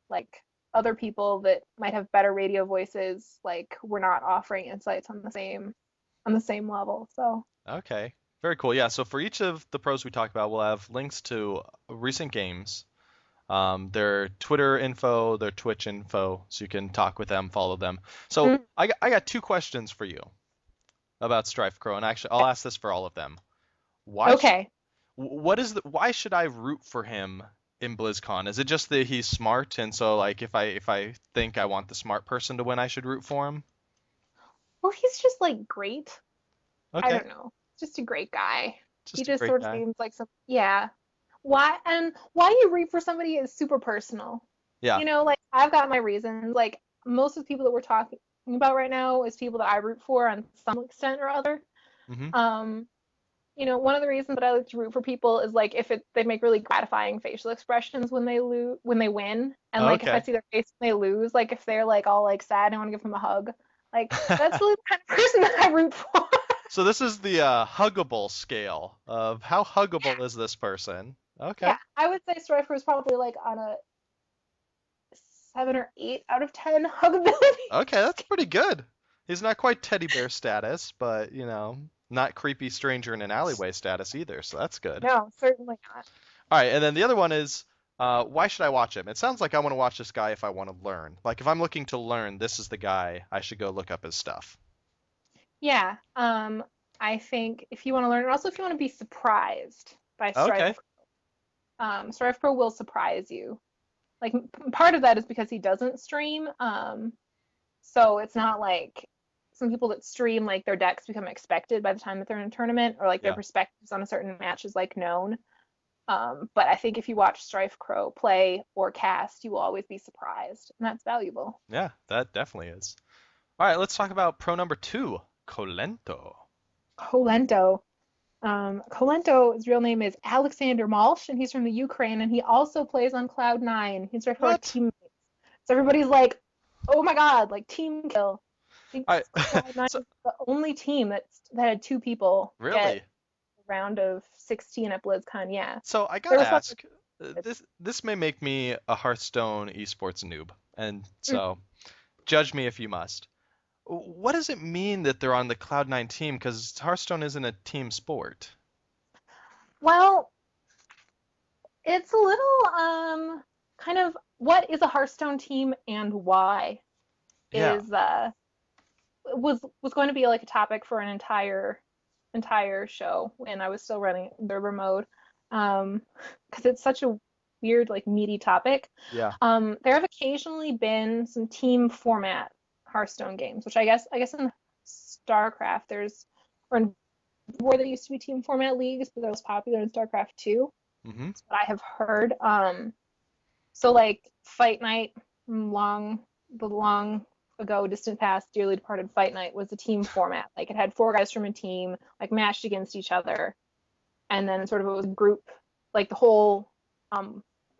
like other people that might have better radio voices like were not offering insights on the same level. So Okay. Very cool. Yeah. So for each of the pros we talked about, we'll have links to recent games, their Twitter info, their Twitch info, so you can talk with them, follow them. So I got two questions for you about Strife Crow, and actually I'll ask this for all of them. okay. Why should I root for him in BlizzCon? Is it just that he's smart, and so like if I think I want the smart person to win, I should root for him? Well, he's just like great. I Okay. don't know. Just a great guy. He Just a just great sort of guy. seems like some yeah. Why you root for somebody is super personal. Yeah. You know, like I've got my reasons. Like most of the people that we're talking about right now is people that I root for on some extent or other. Hmm. You know, one of the reasons that I like to root for people is like if they make really gratifying facial expressions when they win, and like if I Okay. see their face when they lose, like if they're like all like sad and I want to give them a hug, like that's really the kind of person that I root for. So this is the huggable scale of how huggable is this person? Okay. Yeah, I would say Striker is probably like on a 7 or 8 out of 10 huggability. Okay, that's pretty good. He's not quite teddy bear status, but not creepy stranger in an alleyway status either, so that's good. No, certainly not. All right, and then the other one is, why should I watch him? It sounds like I want to watch this guy if I want to learn. Like if I'm looking to learn, this is the guy I should go look up his stuff. Yeah, I think if you want to learn, and also if you want to be surprised by Okay. Strife Pro will surprise you. Like part of that is because he doesn't stream, so it's not like some people that stream like their decks become expected by the time that they're in a tournament, or like their Yeah. perspectives on a certain match is like known. But I think if you watch Strife Crow play or cast, you will always be surprised, and that's valuable. Yeah, that definitely is. All right, let's talk about pro number 2, Colento. Kolento. Kolento's real name is Alexander Malsh, and he's from the Ukraine, and he also plays on Cloud9. He's right for our What? teammates. So everybody's like, oh my god, like team kill. I think All right. Cloud9 So, is the only team that had 2 people get really? a round of 16 at BlizzCon. Yeah. So I There gotta was lots ask, this may make me a Hearthstone esports noob, and so judge me if you must. What does it mean that they're on the Cloud9 team? Because Hearthstone isn't a team sport. Well, it's a little kind of what is a Hearthstone team and why Yeah. is was going to be like a topic for an entire show when I was still running Observer mode, because it's such a weird like meaty topic. Yeah. There have occasionally been some team format Hearthstone games, which I guess in StarCraft or in War there used to be team format leagues, but that was popular in StarCraft 2. Mm-hmm. That's what I have heard. So like Fight Night, long ago, distant past, dearly departed Fight Night was a team format. Like it had 4 guys from a team, like matched against each other, and then sort of it was a group, like the whole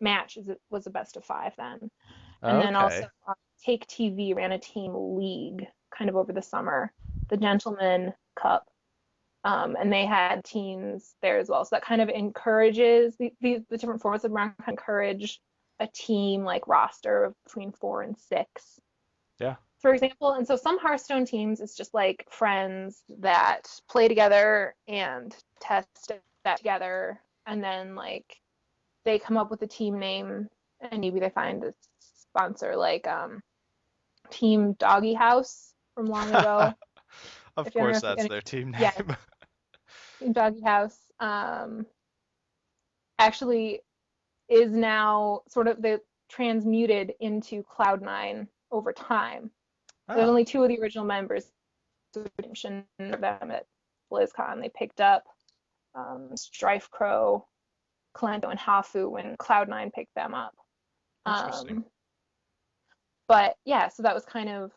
match was a best of 5 then. And then also Take TV ran a team league kind of over the summer, the Gentleman Cup, and they had teams there as well. So that kind of encourages the different formats of round encourage a team like roster of between 4 and 6. Yeah. For example, and so some Hearthstone teams, it's just like friends that play together and test that together, and then like they come up with a team name, and maybe they find a sponsor like Team Doggy House from long ago. Of If you don't course, know if that's their team name. Yeah. Team Doggy House. Actually, is now sort of transmuted into Cloud9 over time. There's only 2 of the original members of them at BlizzCon. They picked up Strife Crow, Kalento, and Hafu when Cloud9 picked them up. Interesting. But yeah, so that was kind of,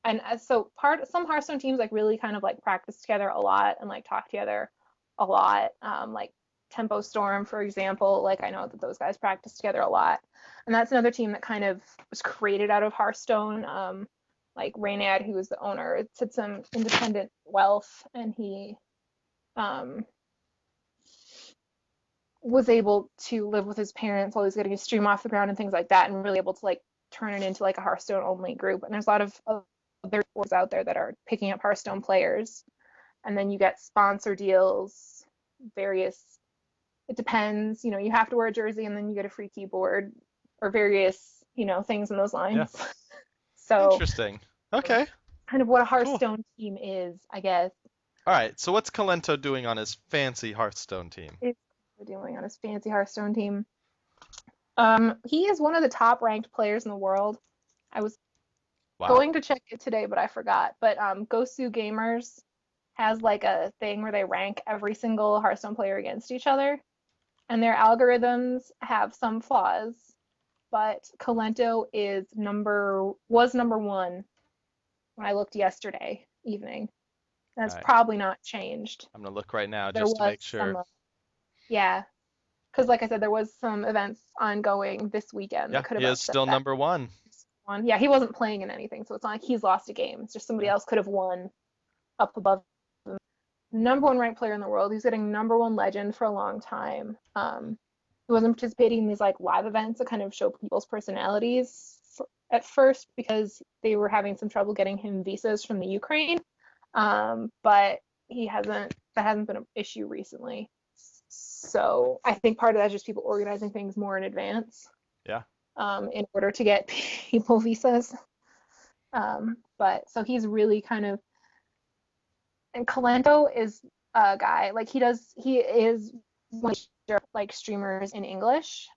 and so some Hearthstone teams like really kind of like practice together a lot and like talk together a lot. Like Tempo Storm, for example, like I know that those guys practice together a lot. And that's another team that kind of was created out of Hearthstone. Like Raynad, who was the owner, did some independent wealth, and he was able to live with his parents while he was getting his stream off the ground and things like that, and really able to like turn it into like a Hearthstone only group. And there's a lot of other boards out there that are picking up Hearthstone players, and then you get sponsor deals, various, it depends, you know, you have to wear a jersey and then you get a free keyboard or various, you know, things in those lines. Yeah. So interesting. Okay. Kind of what a Hearthstone team is, I guess. All right. So what's Kalento doing on his fancy Hearthstone team? Doing on his fancy Hearthstone team. He is one of the top ranked players in the world. I was going to check it today, but I forgot. But Gosu Gamers has like a thing where they rank every single Hearthstone player against each other, and their algorithms have some flaws. But Kalento was number 1 when I looked yesterday evening. That's probably not changed. I'm gonna look right now just to make sure. Yeah, because like I said, there was some events ongoing this weekend. Yeah, that he is still number 1. Yeah, he wasn't playing in anything, so it's not like he's lost a game. It's just somebody else could have won up above him. Number 1 ranked player in the world. He's getting number 1 legend for a long time. He wasn't participating in these like live events that kind of show people's personalities at first because they were having some trouble getting him visas from the Ukraine. But that hasn't been an issue recently. So I think part of that is just people organizing things more in advance. Yeah. In order to get people visas. But so he's really kind of, and Kalento is a guy, like he is one of the like streamers in English.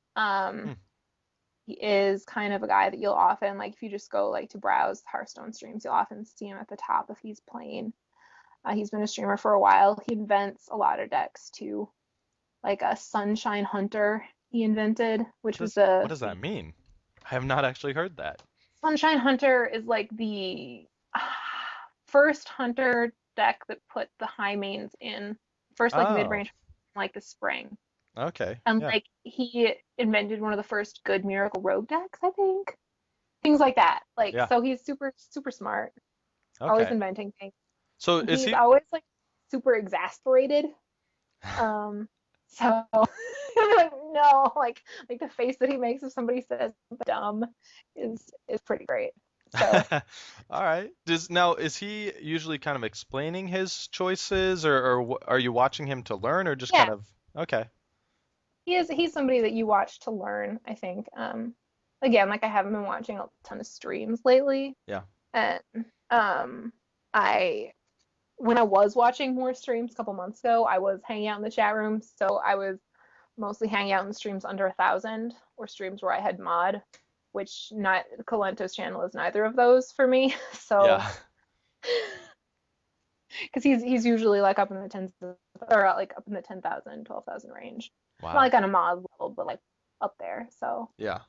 He is kind of a guy that you'll often, like if you just go like to browse Hearthstone streams, you'll often see him at the top if he's playing. He's been a streamer for a while. He invents a lot of decks too. Like a Sunshine Hunter he invented, which was what does that mean? I have not actually heard that. Sunshine Hunter is like the first hunter deck that put the high mains in. First like mid-range, like the spring. Okay. And like he invented one of the first good Miracle Rogue decks, I think. Things like that. Like so he's super, super smart. Okay. Always inventing things. So is he always like super exasperated. So like no, like the face that he makes if somebody says dumb is pretty great. So all right. Is he usually kind of explaining his choices, or are you watching him to learn, or just kind of okay? He's somebody that you watch to learn, I think. Again, like I haven't been watching a ton of streams lately. Yeah. And when I was watching more streams a couple months ago, I was hanging out in the chat room, so I was mostly hanging out in streams under 1,000 or streams where I had mod, which Kalento's channel is neither of those for me. So because he's usually like up in the 10s or like up in the 10,000, 12,000 range. Wow. Not like on a mod level, but like up there. So yeah.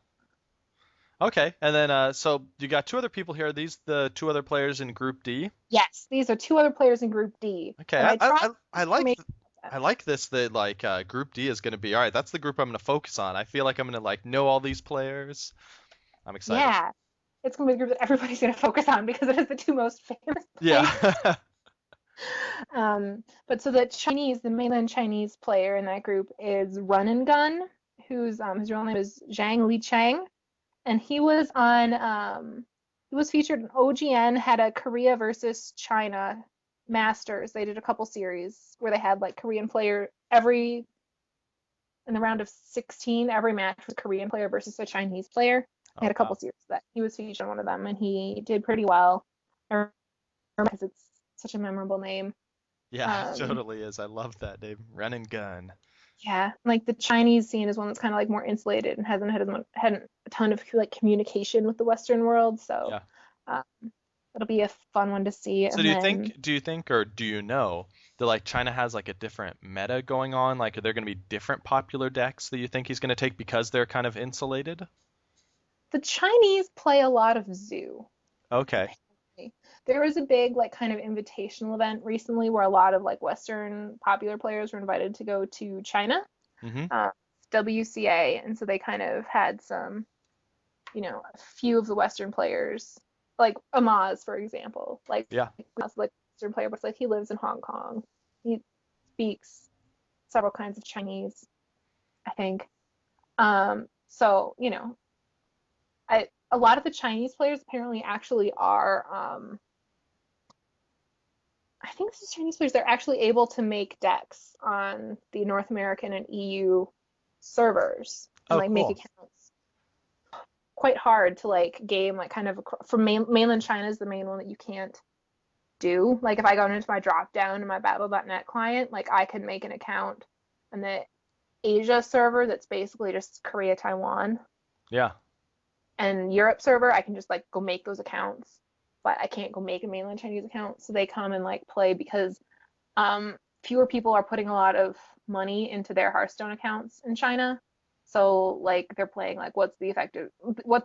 Okay, and then so you got 2 other people here. Are these the 2 other players in Group D? Yes, these are 2 other players in Group D. Okay, I like this. That like Group D is going to be all right. That's the group I'm going to focus on. I feel like I'm going to like know all these players. I'm excited. Yeah, it's going to be the group that everybody's going to focus on because it is the 2 most famous players. Yeah. But so the mainland Chinese player in that group is Run and Gun, whose his real name is Zhang Li Cheng. And he was featured in OGN, had a Korea versus China Masters. They did a couple series where they had like Korean player in the round of 16, every match was a Korean player versus a Chinese player. They had a couple series that he was featured on one of them, and he did pretty well. Because it's such a memorable name. Yeah, it totally is. I love that name, Run and Gun. Yeah, like the Chinese scene is one that's kind of like more insulated and hasn't had a ton of like communication with the Western world. So Yeah. um, it'll be a fun one to see. So And then do you think, or do you know that like China has like a different meta going on? Like, are there going to be different popular decks that you think he's going to take because they're kind of insulated? the Chinese play a lot of zoo. Okay. Apparently. There was a big like kind of invitational event recently where a lot of like Western popular players were invited to go to China, Mm-hmm. uh, WCA, and so they kind of had some, a few of the Western players, like Amaz, for example, Yeah. like Western player, but like he lives in Hong Kong. He speaks several kinds of Chinese, I think. So a lot of the Chinese players apparently actually are I think this is Chinese players. They're actually able to make decks on the North American and EU servers and Oh, like make cool. accounts. Quite hard to like game like kind of from mainland China is the main one that you can't do. Like if I go into my drop down in my battle.net client, like I can make an account on the Asia server that's basically just Korea, Taiwan, Yeah. and Europe server, I can just like go make those accounts, but I can't go make a mainland Chinese account. So they come and like play because fewer people are putting a lot of money into their Hearthstone accounts in China. So like they're playing like what's the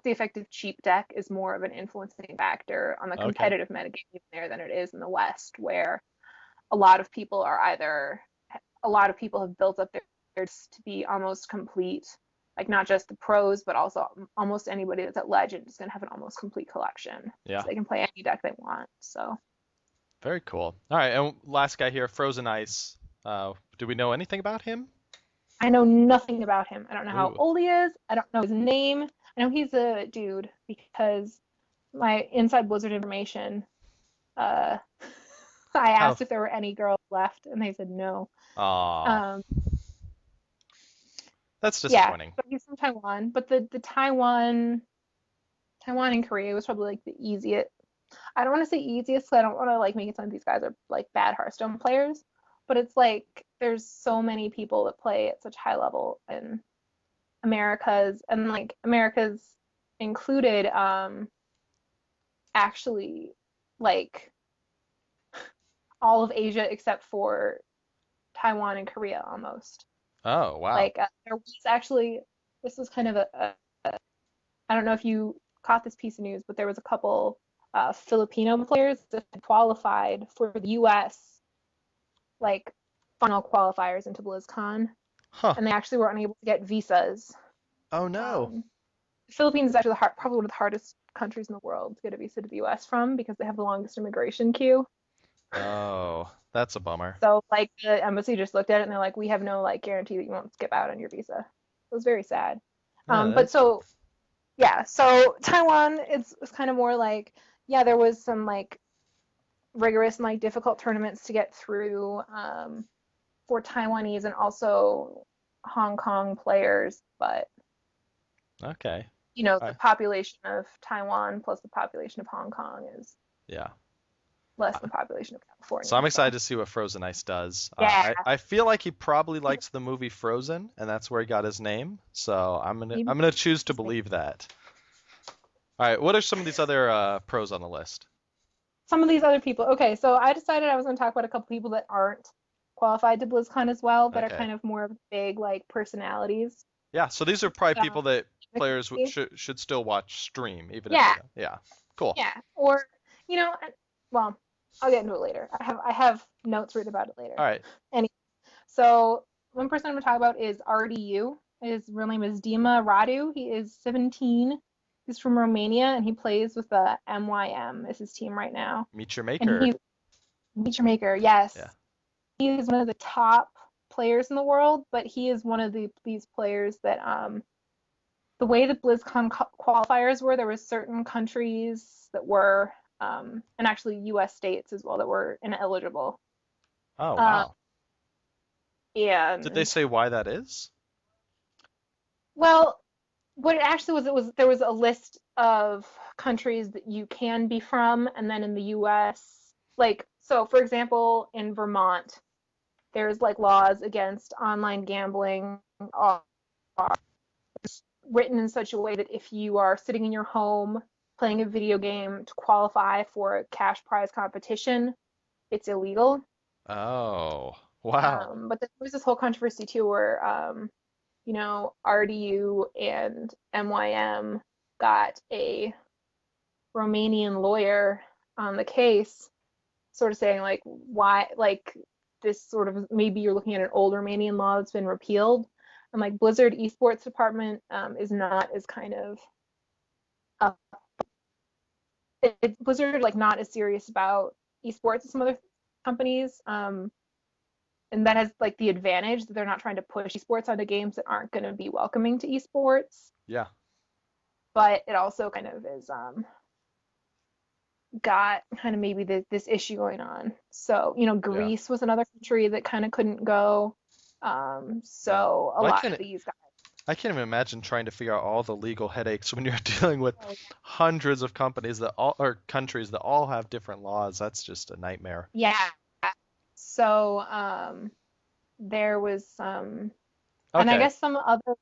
effective cheap deck is more of an influencing factor on the Okay. competitive metagame there than it is in the West, where a lot of people are either a lot of people have built up their to be almost complete, like not just the pros, but also almost anybody that's at Legend is going to have an almost complete collection. Yeah. So they can play any deck they want. So Very cool. All right, and last guy here, Frozen Ice. Do we know anything about him? I know nothing about him. I don't know how Ooh. old he is. I don't know his name. I know he's a dude because my inside Blizzard information, uh, I Oh. asked if there were any girls left, and they said no. Aw. Um, That's yeah, disappointing. but he's from Taiwan. But the Taiwan and Korea was probably like the easiest. I don't want to say easiest, 'cause I don't want to like make it sound like these guys are like bad Hearthstone players, but it's like there's so many people that play at such high level in America's included, actually like all of Asia except for Taiwan and Korea almost. Oh, wow. Like there was actually this was kind of I don't know if you caught this piece of news, but there was a couple Filipino players that had qualified for the U.S. like final qualifiers into BlizzCon, Huh. and they actually were unable to get visas. Oh no. Um, the Philippines is actually probably one of the hardest countries in the world to get a visa to the U.S. from because they have the longest immigration queue. Oh, that's a bummer. So like the embassy just looked at it and they're like, we have no like guarantee that you won't skip out on your visa. It was very sad. Yeah, But that's so yeah, so Taiwan it's kind of more like yeah, there was some like rigorous and like difficult tournaments to get through for Taiwanese and also Hong Kong players, but okay. All the right. population of Taiwan plus the population of Hong Kong is Yeah. less than the population of So I'm California. excited So to see what Frozen Ice does. yeah, I feel like he probably likes the movie Frozen, and that's where he got his name. So maybe I'm gonna choose to believe that. All right. What are some of these other pros on the list? some of these other people. Okay, so I decided I was going to talk about a couple people that aren't qualified to BlizzCon as well, that are Okay. kind of more big like personalities. Yeah. So these are probably Uh, people that players should still watch stream, even if they yeah, don't. Yeah. Cool. yeah, or you know, well, I'll get into it later. I have notes written about it later. All right. Anyway, so one person I'm going to talk about is RDU. His real name is Dima Radu. He is 17. He's from Romania and he plays with the MYM is his team right now. Meet your And maker. he's Meet Maker, yes. Yeah. He is one of the top players in the world, but he is one of these players that the way the BlizzCon qualifiers were, there were certain countries that were and actually US states as well that were ineligible. Oh, Um, wow. Did they and say why that is? well, what it actually was there was a list of countries that you can be from, and then in the US, like so for example, in Vermont, there's like laws against online gambling are written in such a way that if you are sitting in your home playing a video game to qualify for a cash prize competition, it's illegal. Oh, wow. But there was this whole controversy too where RDU and MYM got a Romanian lawyer on the case, sort of saying like why, like this sort of, maybe you're looking at an old Romanian law that's been repealed, and like Blizzard Esports department is not as kind of Blizzard like not as serious about esports as some other companies, and that has like the advantage that they're not trying to push esports onto games that aren't going to be welcoming to esports. Yeah. But it also kind of is got kind of maybe this issue going on. So Greece was another country that kind of couldn't go. So a lot of these guys. I can't even imagine trying to figure out all the legal headaches when you're dealing with hundreds of companies or countries that all have different laws. That's just a nightmare. Yeah. So there was and I guess some other.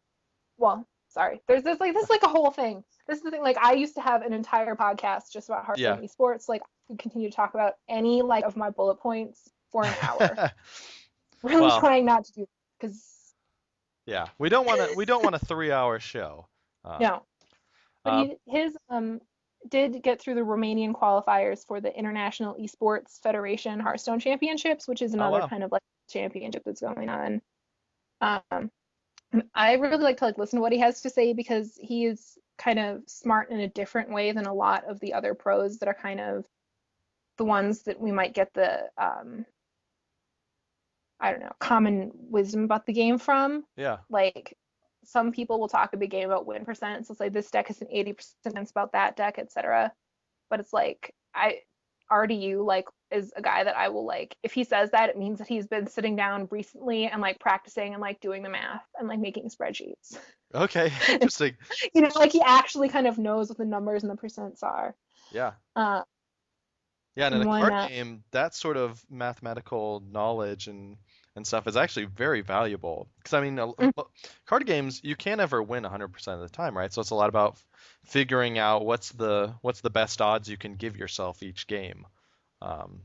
Well, sorry. There's this like a whole thing. This is the thing. Like I used to have an entire podcast just about Hearthstone esports. Like I could continue to talk about any like of my bullet points for an hour. Really trying not to do because. Yeah, we don't want a 3-hour show. No, but his did get through the Romanian qualifiers for the International Esports Federation Hearthstone Championships, which is another kind of like championship that's going on. I really like to listen to what he has to say because he is kind of smart in a different way than a lot of the other pros that are kind of the ones that we might get the I don't know, common wisdom about the game from. Yeah. Like some people will talk a big game about win percent. So it's like this deck is an 80% chance about that deck, etc. But it's like RDU like is a guy that I will like, if he says that, it means that he's been sitting down recently and like practicing and like doing the math and like making spreadsheets. Okay, interesting. Like he actually kind of knows what the numbers and the percents are. Yeah. Yeah, and in a card game, that sort of mathematical knowledge and stuff is actually very valuable. Because, I mean, card games, you can't ever win 100% of the time, right? So it's a lot about figuring out what's the best odds you can give yourself each game.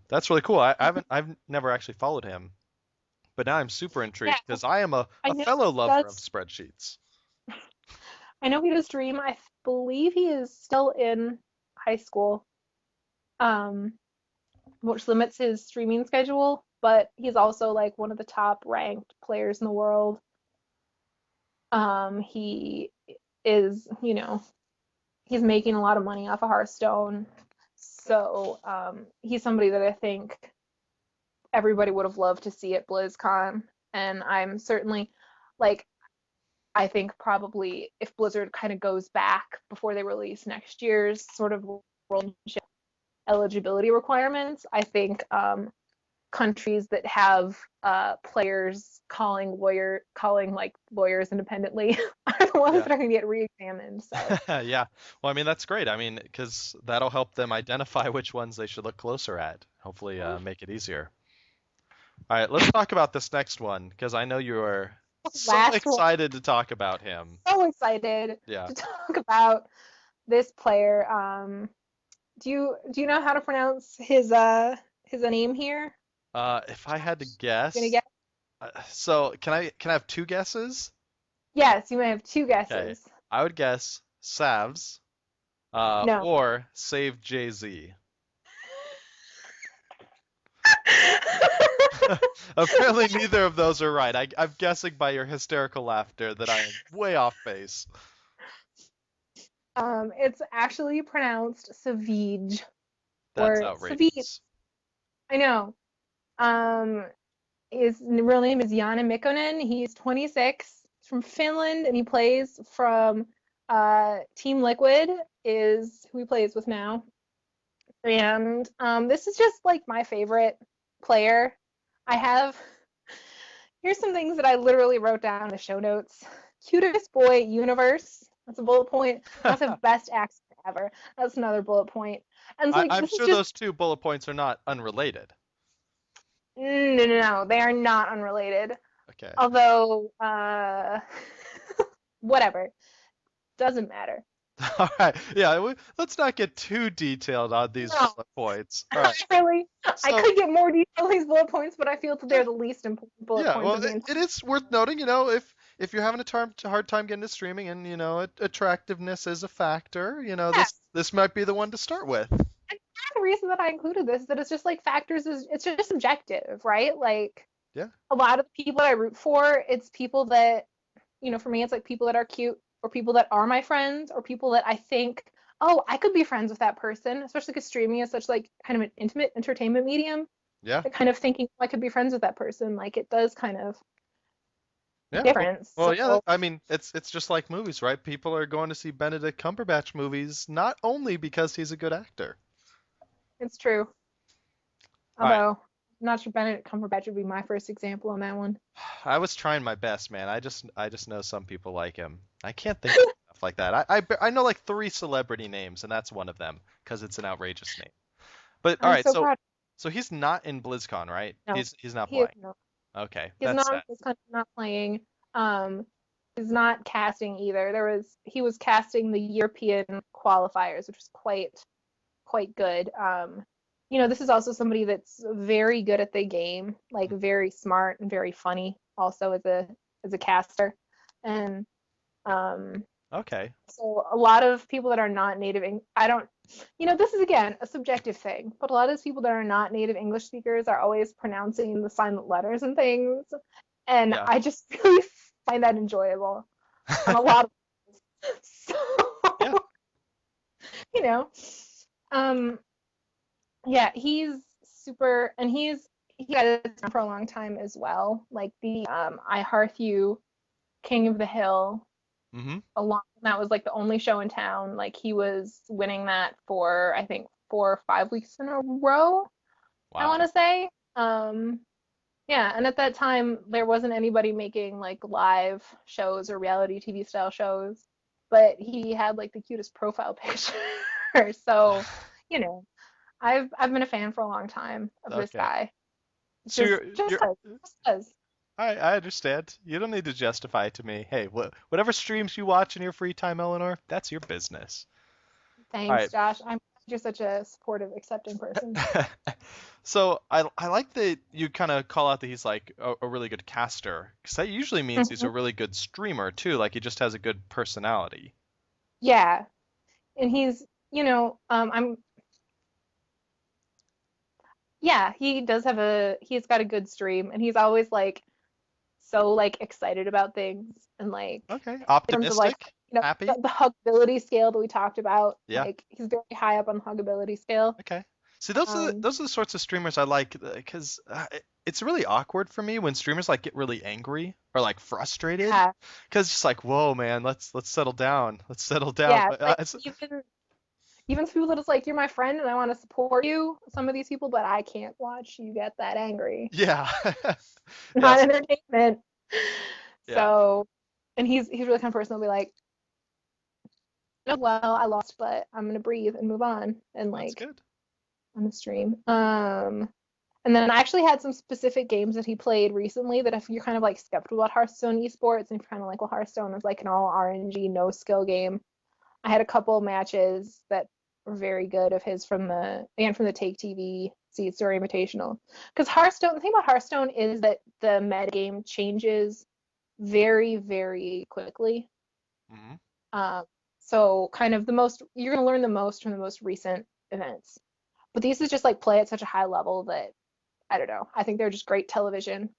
That's really cool. I've never actually followed him, but now I'm super intrigued because I am a fellow lover of spreadsheets. I know he does stream. I believe he is still in high school. Which limits his streaming schedule, but he's also like one of the top ranked players in the world. He is, he's making a lot of money off of Hearthstone. So he's somebody that I think everybody would have loved to see at BlizzCon. And I'm certainly I think probably if Blizzard kind of goes back before they release next year's sort of world championship eligibility requirements, I think countries that have players calling lawyers independently are the ones that are going to get re-examined. So. Yeah, well, I mean that's great. I mean, because that'll help them identify which ones they should look closer at. Hopefully, make it easier. All right, let's talk about this next one because I know you are so excited to talk about him. So excited to talk about this player. Do you know how to pronounce his name here? If I had to guess. You gonna guess? So can I have two guesses? Yes, you may have two guesses. Okay. I would guess Savs, No. or Save Jay-Z. Apparently neither of those are right. I'm guessing by your hysterical laughter that I am way off base. It's actually pronounced Savage. That's outrageous. I know. His real name is Janne Mikkonen. He's 26. He's from Finland, and he plays from Team Liquid, is who he plays with now. And this is just like my favorite player. Here's some things that I literally wrote down in the show notes. Cutest boy universe. That's a bullet point. That's the best accent ever. That's another bullet point. And so, I'm sure those two bullet points are not unrelated. No, they are not unrelated. Okay. Although, whatever, doesn't matter. All right. Yeah, let's not get too detailed on these No. bullet points. All right. I So, could get more detail on these bullet points, but I feel that they're the least important bullet yeah, points well, of the entire. it is worth noting, if you're having a hard time getting into streaming and, attractiveness is a factor, Yeah. this might be the one to start with. And the reason that I included this is that it's just like factors is it's just subjective, right? Like Yeah. a lot of the people that I root for, it's people that, for me, it's like people that are cute or people that are my friends or people that I think, oh, I could be friends with that person, especially because streaming is such like kind of an intimate entertainment medium. Yeah. That kind of thinking, oh, I could be friends with that person, like it does kind of Yeah. difference. Well, yeah, So I mean, it's just like movies, right? People are going to see Benedict Cumberbatch movies not only because he's a good actor. it's true. All right. Although, I'm not sure Benedict Cumberbatch would be my first example on that one. I was trying my best, man. I just know some people like him. I can't think of stuff like that. I know like 3 celebrity names, and that's one of them because it's an outrageous name. But all I'm right, so proud. so he's not in BlizzCon, right? No, He's not he is playing. not. Okay, He's that's not. sad. He's kind of not playing. Um, he's not casting either. He was casting the European qualifiers, which was quite good. This is also somebody that's very good at the game, like very smart and very funny, also as a caster, and Okay. so a lot of people that are not native, I don't, this is again a subjective thing, but a lot of those people that are not native English speakers are always pronouncing the silent letters and things, and Yeah. I just really find that enjoyable on a lot of so, Yeah. you know, um, yeah, he's super, and he got it for a long time as well, like the I Hearth You King of the Hill. Mm-hmm. That was like the only show in town. Like he was winning that for I think 4 or 5 weeks in a row. I Wow. want to say. Yeah, and at that time there wasn't anybody making like live shows or reality TV style shows, but he had like the cutest profile picture. So, you know, I've been a fan for a long time of this Okay. guy. So Just you're does. I understand. You don't need to justify it to me. Hey, whatever streams you watch in your free time, Eleanor, that's your business. All Thanks, right. Josh. I'm just such a supportive, accepting person. So I like that you kind of call out that he's like a really good caster, because that usually means he's a really good streamer too. Like he just has a good personality. Yeah, and yeah, he's got a good stream, and he's always like so like excited about things, and like Okay. in terms of like Optimistic, happy. the huggability scale that we talked about, Yeah. like he's very high up on the huggability scale. Okay. See, those are Um, those are the sorts of streamers I like because it's really awkward for me when streamers like get really angry or like frustrated yeah, because it's just like, whoa, man, let's settle down, let's settle down. yeah, But like even people that is like you're my friend and I want to support you. Some of these people, but I can't watch you get that angry. yeah, Not yes, entertainment. yeah, So, and he's really kind of person that'll be like, oh, well, I lost, but I'm gonna breathe and move on, and that's like good. on the stream. And then I actually had some specific games that he played recently that if you're kind of like skeptical about Hearthstone esports and if you're kind of like, well, Hearthstone is like an all RNG, no skill game. I had a couple matches that were very good of his from the Take TV Seed Story Invitational. Because Hearthstone, the thing about Hearthstone is that the metagame changes very, very quickly. Hmm. Um, so kind of you're gonna learn the most from the most recent events. But these is just like play at such a high level that I don't know. I think they're just great television in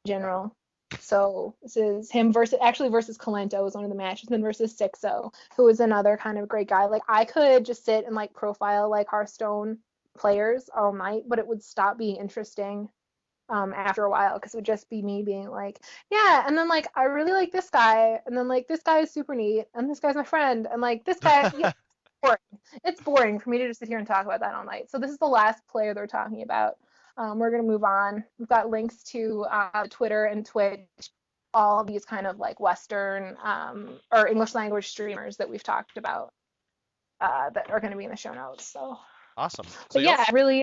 general. So this is him versus Kalento was one of the matches, then versus Sixo, who is another kind of great guy. Like I could just sit and like profile like Hearthstone players all night, but it would stop being interesting after a while because it would just be me being like, yeah, and then like I really like this guy, and then like this guy is super neat, and this guy's my friend, and like this guy, yeah, boring. It's boring for me to just sit here and talk about that all night. So this is the last player they're talking about. We're gonna move on. We've got links to Twitter and Twitch, all of these kind of like Western or English language streamers that we've talked about that are going to be in the show notes. So, Awesome. So but yeah, really,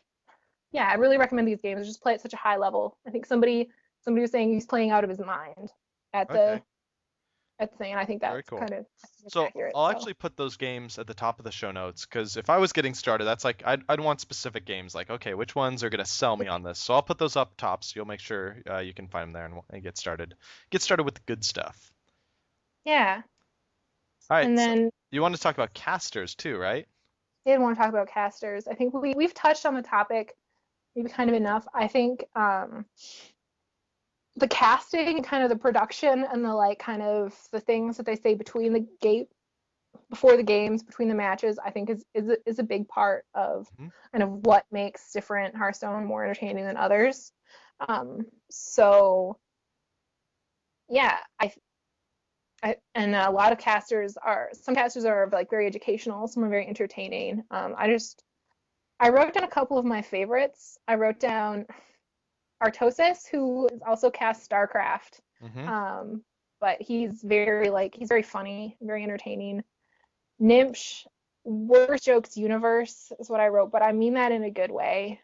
yeah, I really recommend these games. Just play at such a high level. I think somebody was saying he's playing out of his mind at Okay, the thing, and I think very that's cool. kind of So accurate. I'll So actually put those games at the top of the show notes because if I was getting started, that's like I'd want specific games like okay, which ones are gonna sell me on this. So I'll put those up top so you'll make sure you can find them there and get started. Get started with the good stuff. yeah, All right, and so then you want to talk about casters too, right? did want to talk about casters. I think we've touched on the topic maybe kind of enough. I think the casting, kind of the production, and the like, kind of the things that they say between the gate, before the games, between the matches, I think is a big part of Mhm. kind of what makes different Hearthstone more entertaining than others. So yeah, and a lot of casters are some casters are like very educational, some are very entertaining. I wrote down a couple of my favorites. I wrote down Artosis, who is also cast StarCraft. Mm-hmm. But he's very funny, very entertaining. Nimsh, worst jokes universe is what I wrote, but I mean that in a good way.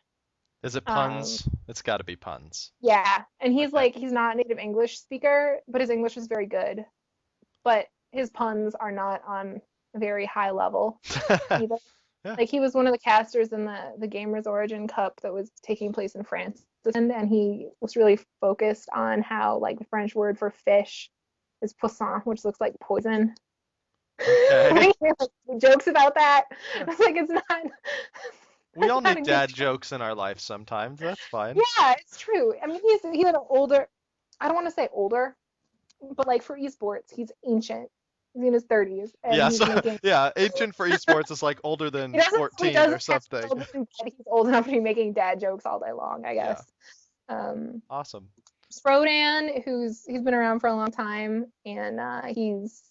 Is it Um, puns? It's got to be puns. yeah, and Okay. he's not a native English speaker, but his English is very good. But his puns are not on a very high level either. Yeah. Like he was one of the casters in the Gamers Origin Cup that was taking place in France, and he was really focused on how like the French word for fish is poisson, which looks like poison. Okay. Like, jokes about that. Yeah. I was like, it's not. We all Not need a good dad joke. jokes in our life sometimes. That's fine. Yeah, it's true. I mean, he's an older. I don't want to say older, but like for esports, he's ancient. He's in his 30s, and Yeah, he's so making. yeah, ancient for esports is like older He than doesn't. He 14 or doesn't have something. children, but he's old enough to be making dad jokes all day long, I Yeah, guess. Um, awesome. Frodan, he's been around for a long time, and he's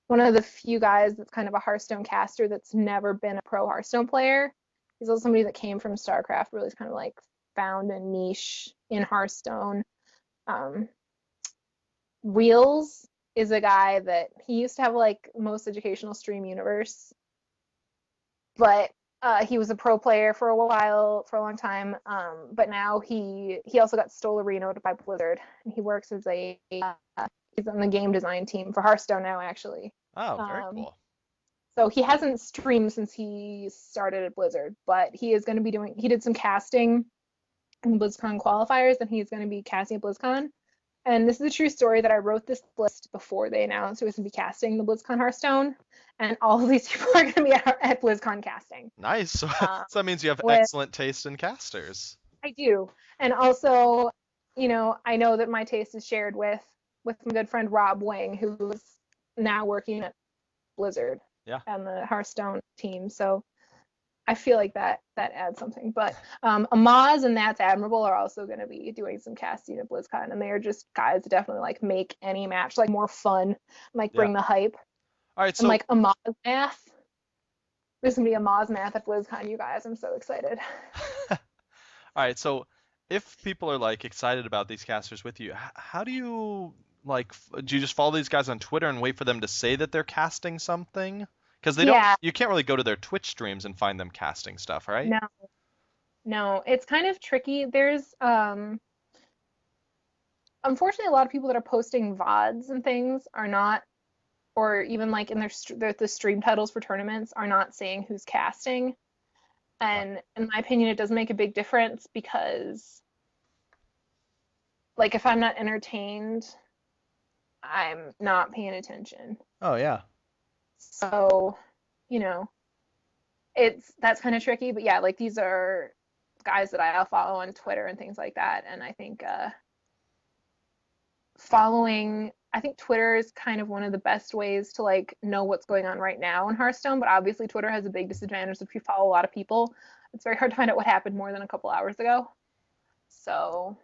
one of the few guys that's kind of a Hearthstone caster that's never been a pro Hearthstone player. He's also somebody that came from StarCraft, really kind of like found a niche in Hearthstone. Um, Wheels is a guy that he used to have like most educational stream universe, but he was a pro player for a while, for a long time. But now he also got Stolarino'd by Blizzard, and he works as he's on the game design team for Hearthstone now, actually. Oh, very Um, cool. so he hasn't streamed since he started at Blizzard, but he is going to be doing. He did some casting in the BlizzCon qualifiers, and he's going to be casting at BlizzCon. And this is a true story that I wrote this list before they announced it was going to be casting the BlizzCon Hearthstone, and all of these people are going to be at BlizzCon casting. Nice. So, Uh, so that means you have with excellent taste in casters. I do, and also, I know that my taste is shared with my good friend Rob Wang, who's now working at Blizzard Yeah. and the Hearthstone team. So I feel like that adds something. But Amaz and That's Admirable are also going to be doing some casting at BlizzCon, and they are just guys that definitely like make any match like more fun, like Yeah. bring the hype. All right, And so like Amaz math, there's gonna be Amaz math at BlizzCon, you guys. I'm so excited. all right, so if people are like excited about these casters with you, how do you like do you just follow these guys on Twitter and wait for them to say that they're casting something? Because they don't Yeah, you can't really go to their Twitch streams and find them casting stuff, right? no, no, it's kind of tricky. There's unfortunately a lot of people that are posting VODs and things are not, or even like in the stream titles for tournaments are not saying who's casting. And in my opinion, it does make a big difference because, like, if I'm not entertained, I'm not paying attention. Oh yeah. So, you know, that's kind of tricky. But yeah, like these are guys that I'll follow on Twitter and things like that. And I think I think Twitter is kind of one of the best ways to like know what's going on right now in Hearthstone. But obviously, Twitter has a big disadvantage if you follow a lot of people. It's very hard to find out what happened more than a couple hours ago. So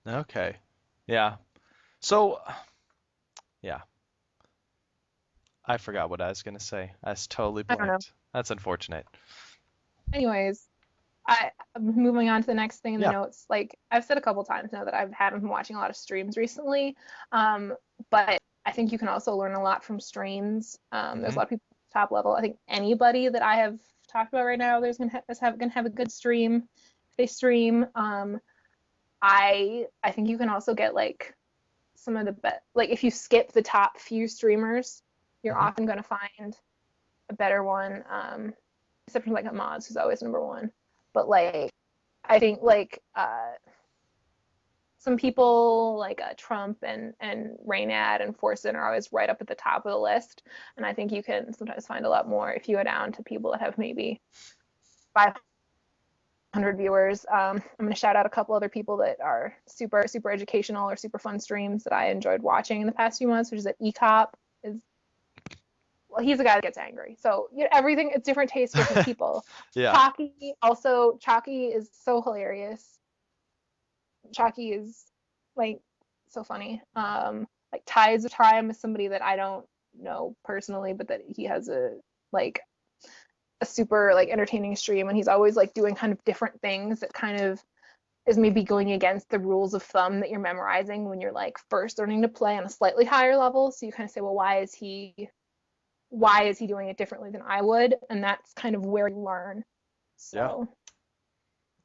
Okay. Yeah. So, yeah, I forgot what I was gonna say. I was totally I don't know. blanked. That's unfortunate. Anyways, I'm moving on to the next thing in the Yeah. notes. Like I've said a couple times now that I haven't been watching a lot of streams recently, but I think you can also learn a lot from streams. There's Hmm. a lot of people top level. I think anybody that I have talked about right now, there's gonna have a good stream. they stream. I think you can also get like some of the like if you skip the top few streamers, you're Mhm. often going to find a better one. Except for like a Mods, who's always number one. But like I think like some people like Trump and Raynad and Forsen are always right up at the top of the list, and I think you can sometimes find a lot more if you go down to people that have maybe 500 viewers. I'm going to shout out a couple other people that are super super educational or super fun streams that I enjoyed watching in the past few months, which is that Ecop is. Well, he's a guy that gets angry. So everything, it's different tastes, different people. Yeah. Chalky is so hilarious. Chalky is like so funny. Like Tides of Time is somebody that I don't know personally, but that he has a super like entertaining stream, and he's always like doing kind of different things that kind of is maybe going against the rules of thumb that you're memorizing when you're like first learning to play on a slightly higher level. So you kind of say, well, why is he doing it differently than I would? And that's kind of where you learn. Yeah. So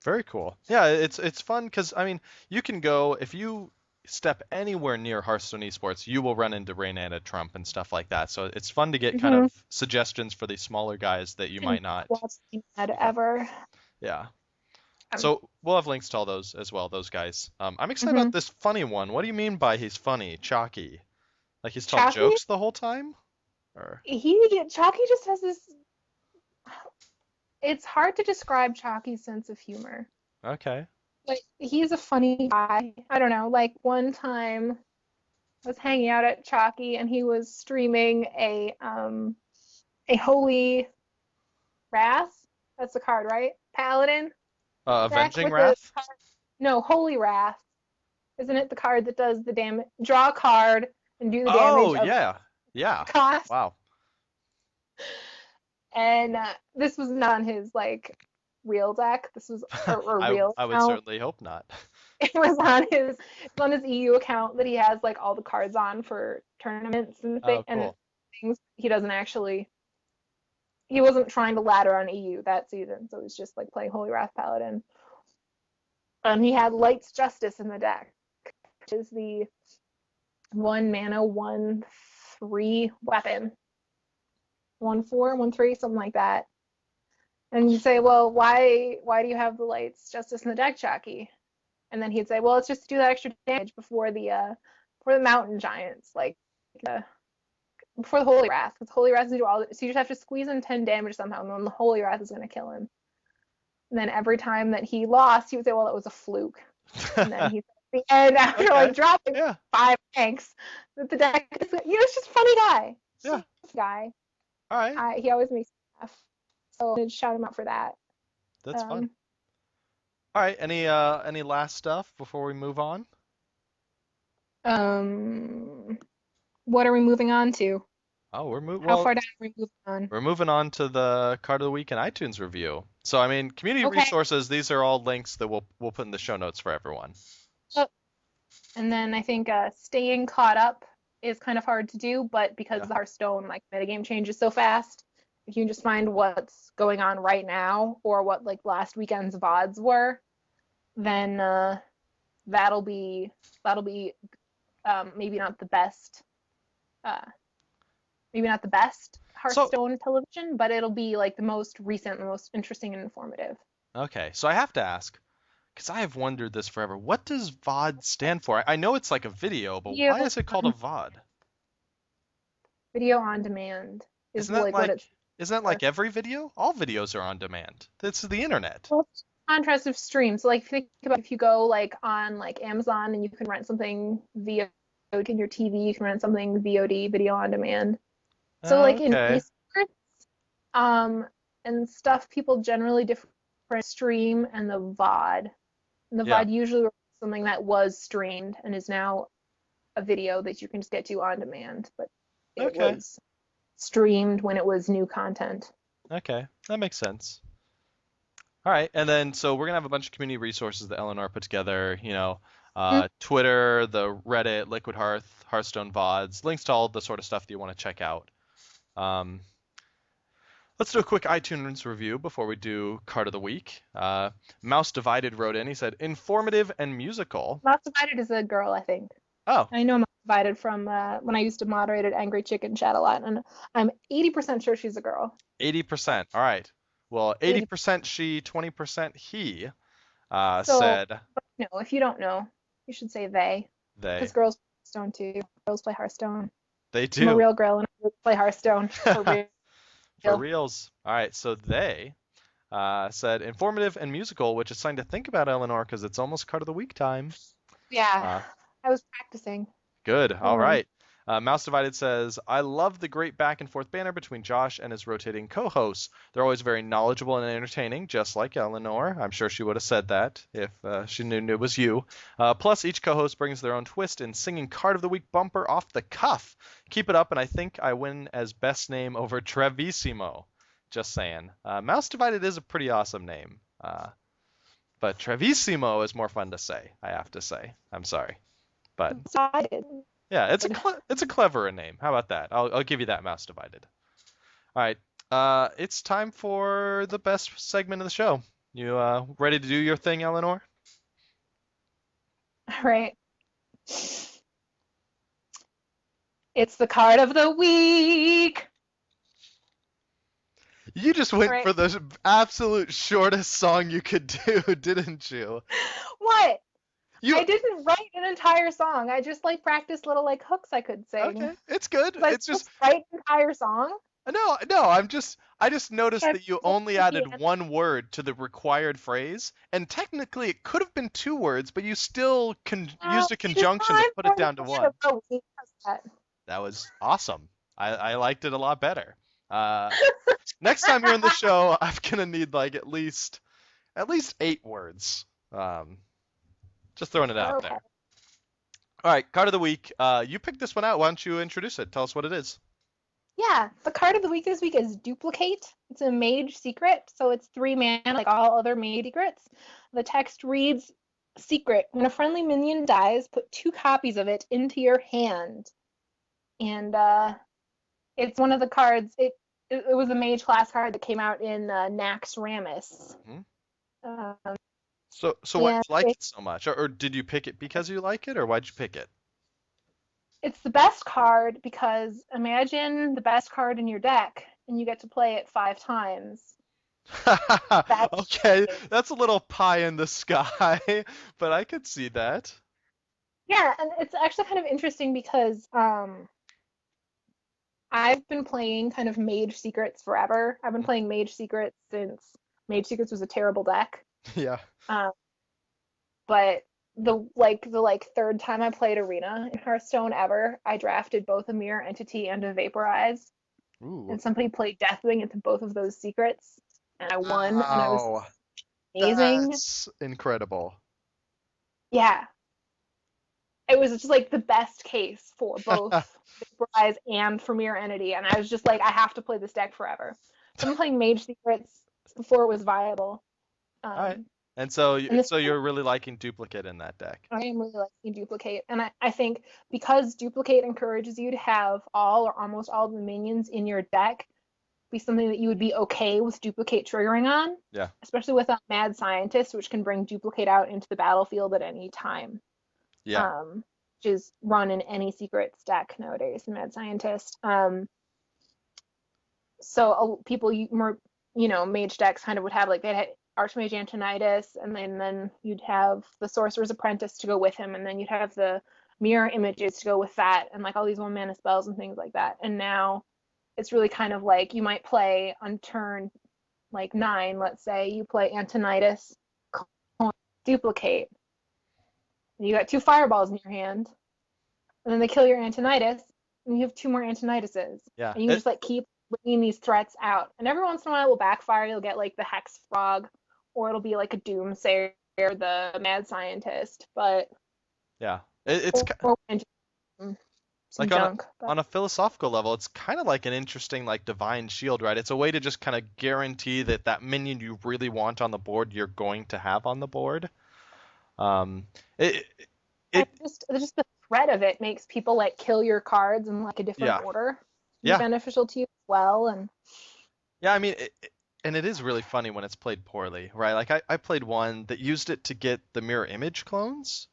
Very cool. Yeah, it's fun because I mean, you can go if you step anywhere near Hearthstone Esports, you will run into Raynetta Trump and stuff like that. So it's fun to get kind of suggestions for these smaller guys that you might not. Ever. Yeah. So we'll have links to all those as well, those guys. I'm excited about this funny one. What do you mean by he's funny, Chalky? Like he's told jokes the whole time? Or Chalky just has this. It's hard to describe Chalky's sense of humor. Okay. Like he's a funny guy. I don't know. Like one time, I was hanging out at Chalky and he was streaming a Holy Wrath. That's the card, right? Paladin. Avenging Wrath? No, Holy Wrath. Isn't it the card that does the damage? Draw a card and do the damage. Oh yeah. Cost. Wow. And this was not on his like real deck. This was real. I would certainly hope not. It was on his EU account that he has like all the cards on for tournaments and Cool. and things. He wasn't trying to ladder on EU that season, so he was just like playing Holy Wrath Paladin. And he had Light's Justice in the deck, which is the 1-mana 1/3 weapon. 1/4, 1/3, something like that. And you say, well, why do you have the Light's Justice in the deck, Chalky? And then he'd say, well, it's just to do that extra damage before the Mountain Giants, like before the Holy Wrath. Because Holy Wrath is gonna do all. So you just have to squeeze in 10 damage somehow, and then the Holy Wrath is gonna kill him. And then every time that he lost, he would say, well, it was a fluke. And then he'd say, and after like dropping 5 tanks, that the deck is, it's just a funny guy. Yeah. Guy. All right. He always makes me laugh. So I shout him out for that. That's fun. All right. Any last stuff before we move on? What are we moving on to? Oh, we're moving. How far down are we moving on? We're moving on to the card of the week and iTunes review. So I mean, community resources. These are all links that we'll put in the show notes for everyone. And then I think staying caught up is kind of hard to do, but because the Hearthstone like metagame changes so fast, if you can just find what's going on right now or what like last weekend's VODs were, then that'll be maybe not the best Hearthstone television, but it'll be like the most recent, the most interesting and informative. Okay, so I have to ask, because I have wondered this forever. What does VOD stand for? I know it's like a video, but why is it called a VOD? Video on demand. Isn't that like every video? All videos are on demand. This is the internet. Well, it's contrast of streams. So like think about if you go like on like Amazon and you can rent something via in your TV, you can rent something VOD, video on demand. So like in esports, and stuff, people generally different stream and the VOD. And the VOD usually was something that was streamed and is now a video that you can just get to on demand. But it was streamed when it was new content. Okay, that makes sense. All right, and then so we're gonna have a bunch of community resources that Eleanor put together. Twitter, the Reddit, Liquid Hearth, Hearthstone VODs, links to all the sort of stuff that you want to check out. Let's do a quick iTunes review before we do Card of the Week. Mouse Divided wrote in. He said, informative and musical. Mouse Divided is a girl, I think. Oh, I know Mouse Divided from when I used to moderate at Angry Chicken Chat a lot, and I'm 80% sure she's a girl. 80%. All right. Well, 80. 80% she, 20% he So, said no, if you don't know, you should say they. they. Because girls play Hearthstone too. Girls play Hearthstone. They I'm a do. real girl and I play Hearthstone for real. For reals. All right. So they said informative and musical, which is something to think about, Eleanor, because it's almost Card of the Week time. Yeah, I was practicing. Good. All right. Mouse Divided says, I love the great back and forth banter between Josh and his rotating co-hosts. They're always very knowledgeable and entertaining, just like Eleanor. I'm sure she would have said that if she knew it was you. Plus, each co-host brings their own twist in singing Card of the Week bumper off the cuff. Keep it up, and I think I win as best name over Trevissimo. Just saying. Mouse Divided is a pretty awesome name. But Trevissimo is more fun to say, I have to say. I'm sorry. But yeah, it's a cleverer name. How about that? I'll give you that, Mouse Divided. All right, it's time for the best segment of the show. You ready to do your thing, Eleanor? All right. It's the Card of the Week. You just went for the absolute shortest song you could do, didn't you? What? I didn't write an entire song. I just practiced little hooks I could sing. Okay, it's good. It's just write an entire song. No. I just noticed that you only added one word to the required phrase, and technically it could have been 2 words, but you still used a conjunction to put it down to 1. That was awesome. I liked it a lot better. Next time you're in the show, I'm gonna need at least 8 words. Just throwing it out there. All right, Card of the Week. You picked this one out. Why don't you introduce it? Tell us what it is. Yeah, the Card of the Week this week is Duplicate. It's a mage secret, so it's 3-mana like all other mage secrets. The text reads, Secret. When a friendly minion dies, put 2 copies of it into your hand. And it's one of the cards. It was a mage class card that came out in Nax Ramus. Mm-hmm. So why did you like it so much? Or did you pick it because you like it, or why'd you pick it? It's the best card because imagine the best card in your deck, and you get to play it 5 times. Okay, that's a little pie in the sky, but I could see that. Yeah, and it's actually kind of interesting because I've been playing kind of Mage Secrets forever. I've been playing Mage Secrets since Mage Secrets was a terrible deck. Yeah. But the 3rd time I played Arena in Hearthstone ever, I drafted both a Mirror Entity and a Vaporize. Ooh. And somebody played Deathwing into both of those secrets, and I won, and I was amazing. That's incredible. Yeah. It was just the best case for both Vaporize and for Mirror Entity, and I was just I have to play this deck forever. So I'm playing Mage Secrets before it was viable. All right. And so you're really liking Duplicate in that deck. I am really liking Duplicate, and I think because Duplicate encourages you to have all or almost all the minions in your deck be something that you would be okay with Duplicate triggering on. Yeah. Especially with a Mad Scientist, which can bring Duplicate out into the battlefield at any time. Yeah. Which is run in any secrets deck nowadays, the Mad Scientist. So people more, mage decks kind of would have they had Archmage Antonidas, and then you'd have the Sorcerer's Apprentice to go with him, and then you'd have the Mirror Images to go with that, and all these 1-mana spells and things like that. And now it's really kind of you might play on turn 9, let's say, you play Antonidas, Duplicate. And you got 2 fireballs in your hand, and then they kill your Antonidas, and you have 2 more Antonidases. Yeah. And you can just keep bringing these threats out. And every once in a while it will backfire. You'll get the Hex Frog, or it'll be a Doomsayer, the Mad Scientist. But yeah, it's on a philosophical level, it's kind of an interesting Divine Shield, right? It's a way to just kind of guarantee that minion you really want on the board, you're going to have on the board. Just the threat of it makes people kill your cards in a different order. Be beneficial to you as well. And Yeah, I mean, and it is really funny when it's played poorly, right? Like I played one that used it to get the mirror image clones.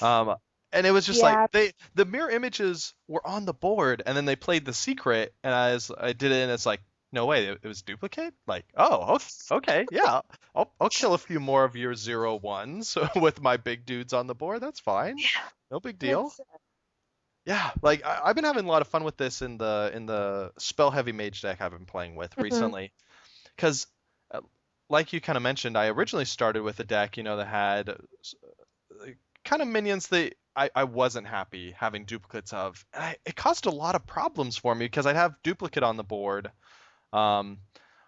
Um, and it was just like Yeah. the mirror images were on the board, and then they played the secret, and I did it, and it's like, no way, it was duplicate. Like, oh, okay, yeah, I'll kill a few more of your 0-1s with my big dudes on the board. That's fine, no big deal. It's Yeah, like I've been having a lot of fun with this in the spell heavy mage deck I've been playing with mhm. recently, because like you kind of mentioned, I originally started with a deck, that had kind of minions that I wasn't happy having duplicates of. And it caused a lot of problems for me because I'd have duplicate on the board, um,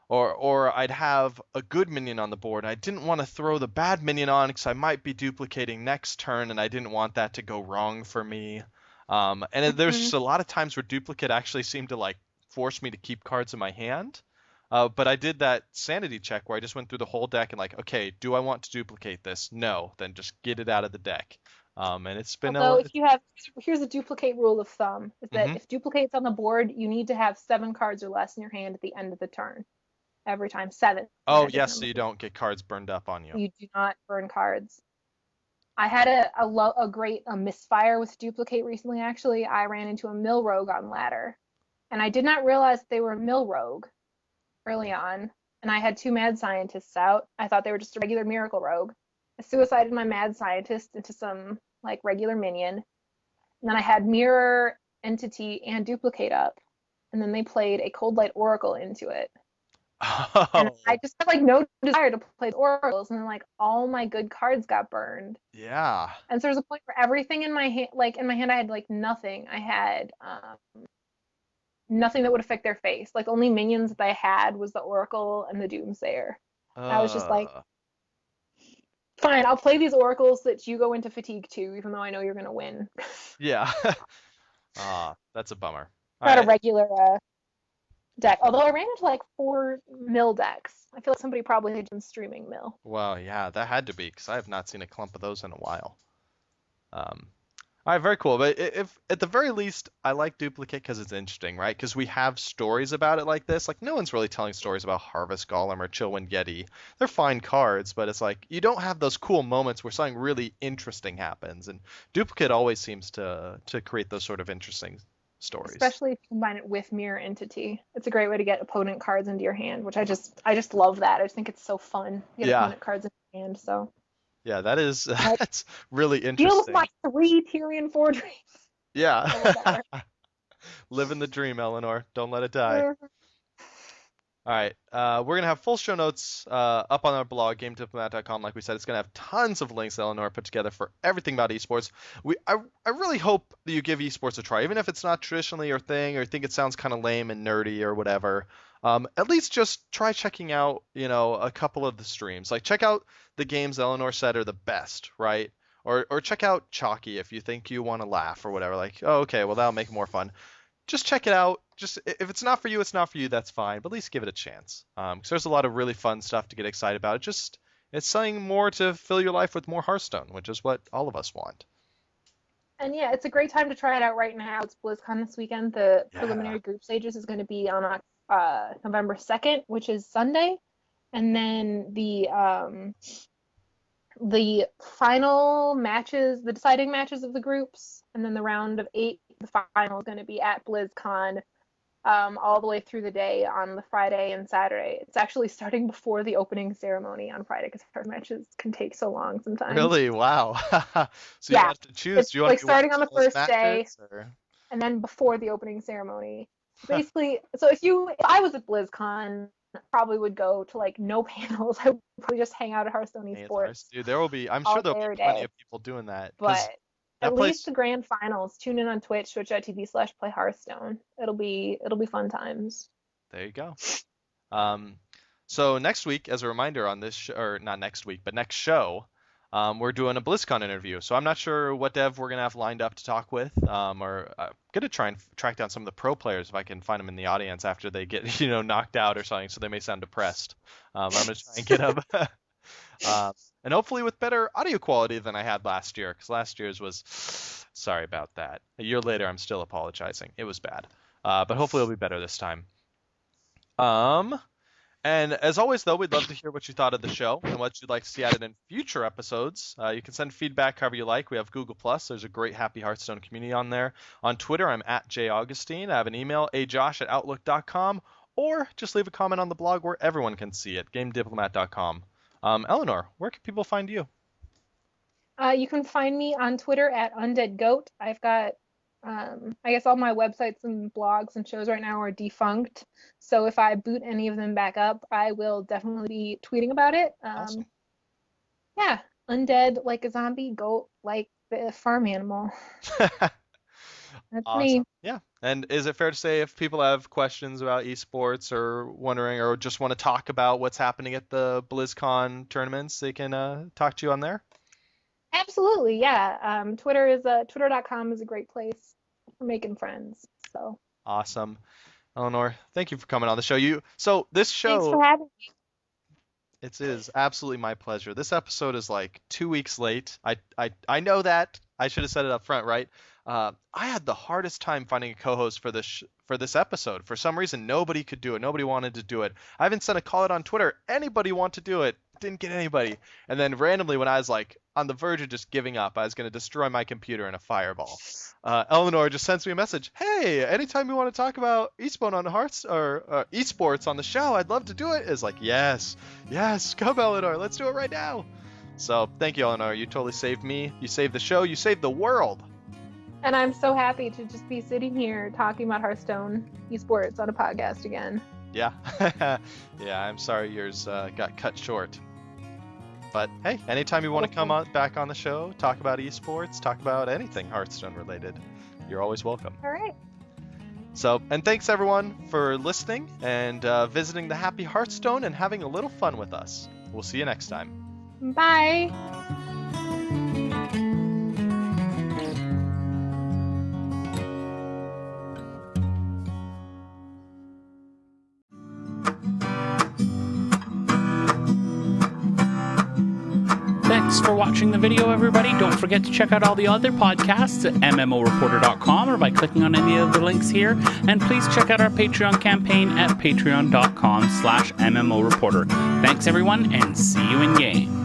or I'd have a good minion on the board. I didn't want to throw the bad minion on because I might be duplicating next turn, and I didn't want that to go wrong for me. There's just Mhm. a lot of times where duplicate actually seemed to like force me to keep cards in my hand. But I did that sanity check where I just went through the whole deck and like, okay, do I want to duplicate this? No, then just get it out of the deck. And it's been a Although lot. if you have, here's a duplicate rule of thumb, is that Hmm. if duplicate's on the board, you need to have 7 cards or less in your hand at the end of the turn. Every time, 7, the Oh, magic yes, so number. you don't get cards burned up on you. You do not burn cards. I had a great misfire with duplicate recently, actually. I ran into a mill rogue on ladder, and I did not realize that they were a mill rogue early on. And I had 2 mad scientists out. I thought they were just a regular miracle rogue. I suicided my mad scientist into some like regular minion. And then I had mirror, entity, and duplicate up. And then they played a cold light oracle into it. And I Oh, just had like no desire to play the oracles, and then like all my good cards got burned. yeah. And so there's a point where everything in my hand, like in my hand, I had like nothing. I had nothing that would affect their face. Like the only minions that I had was the oracle and the doomsayer. And I was just like, Uh, fine, I'll play these oracles that you go into fatigue too, even though I know you're gonna win. yeah. That's a bummer. All Not a right. regular deck. Although I ran into like 4 mill decks. I feel like somebody probably had been streaming mill. Well, yeah, that had to be because I have not seen a clump of those in a while. Um, all right, very cool. But if at the very least, I like duplicate because it's interesting, right? Because we have stories about it like this. Like no one's really telling stories about Harvest Golem or Chillwind Yeti. They're fine cards, but it's like you don't have those cool moments where something really interesting happens. And duplicate always seems to create those sort of interesting stories. Especially if you combine it with mirror entity. It's a great way to get opponent cards into your hand, which I just love that. I just think it's so fun to get Yeah, opponent cards in your hand. So yeah, that is like that's really deal with my interesting. 3 Tyrion forgeries Yeah, or whatever. living the dream, Eleanor. Don't let it die. Mhm. All right. We're going to have full show notes up on our blog, gametiplomat.com. Like we said, it's going to have tons of links that Eleanor put together for everything about esports. I really hope that you give esports a try, even if it's not traditionally your thing or think it sounds kind of lame and nerdy or whatever. At least just try checking out, a couple of the streams. Like check out the games Eleanor said are the best, right? Or check out Chalky if you think you want to laugh or whatever. Like, oh, okay, well that'll make it more fun. Just check it out. Just if it's not for you, it's not for you. That's fine. But at least give it a chance. Because there's a lot of really fun stuff to get excited about. It's something more to fill your life with more Hearthstone, which is what all of us want. And yeah, it's a great time to try it out right now. It's BlizzCon this weekend. The Yeah. preliminary group stages is going to be on November 2nd, which is Sunday, and then the final matches, the deciding matches of the groups, and then the round of 8, the final is going to be at BlizzCon, all the way through the day on the Friday and Saturday. It's actually starting before the opening ceremony on Friday because first matches can take so long sometimes. Really? Wow. So you Yeah, have to choose. it's Do you want like to be starting on watching the those first day matches or? and then before the opening ceremony. Basically, so if I was at BlizzCon, I probably would go to like no panels. I would probably just hang out at Hearthstone Hey, it's ours, Esports dude. There will be. I'm sure all there'll day be every plenty day. of people doing that But because at that least place. the grand finals, tune in on Twitch, twitch.tv/play Hearthstone. It'll be fun times. There you go. Um, so next week, as a reminder on this, or not next week, but next show, we're doing a BlizzCon interview. So I'm not sure what dev we're gonna have lined up to talk with, or I'm gonna try and track down some of the pro players if I can find them in the audience after they get, knocked out or something, so they may sound depressed. I'm gonna try and get them, and hopefully with better audio quality than I had last year, because last year's was, sorry about that. A year later, I'm still apologizing. It was bad, but hopefully it'll be better this time. And as always, though, we'd love to hear what you thought of the show and what you'd like to see added in future episodes. You can send feedback however you like. We have Google+. There's a great Happy Hearthstone community on there. On Twitter, I'm at jaugustine. I have an email, ajosh@outlook.com, or just leave a comment on the blog where everyone can see it, gamediplomat.com. Eleanor, where can people find you? You can find me on Twitter at UndeadGoat. I've got, I guess all my websites and blogs and shows right now are defunct. So if I boot any of them back up, I will definitely be tweeting about it. Awesome. Yeah, undead like a zombie, goat like the farm animal. That's Awesome. me. Yeah. And is it fair to say if people have questions about esports or wondering or just want to talk about what's happening at the BlizzCon tournaments, they can talk to you on there? Absolutely, yeah. Twitter.com is a great place for making friends. So Awesome. Eleanor, thank you for coming on the show. This show, thanks for having me. it is absolutely my pleasure. This episode is like 2 weeks late. I know that. I should have said it up front, right? I had the hardest time finding a co-host for this episode. For some reason, nobody could do it. Nobody wanted to do it. I even sent a call out on Twitter. Anybody want to do it? Didn't get anybody. And then randomly, when I was like on the verge of just giving up, I was going to destroy my computer in a fireball. Eleanor just sends me a message. Hey, anytime you want to talk about esports on esports on the show, I'd love to do it. It's like, yes, come Eleanor, let's do it right now. So thank you, Eleanor. You totally saved me. You saved the show. You saved the world. And I'm so happy to just be sitting here talking about Hearthstone esports on a podcast again. Yeah. Yeah, I'm sorry yours got cut short. But hey, anytime you want to come back on the show, talk about esports, talk about anything Hearthstone related, you're always welcome. All right. So, and thanks everyone for listening and visiting the Happy Hearthstone and having a little fun with us. We'll see you next time. Bye. Thanks for watching the video, everybody. Don't forget to check out all the other podcasts at mmoreporter.com or by clicking on any of the links here. And please check out our Patreon campaign at patreon.com/mmoreporter. Thanks, everyone, and see you in game.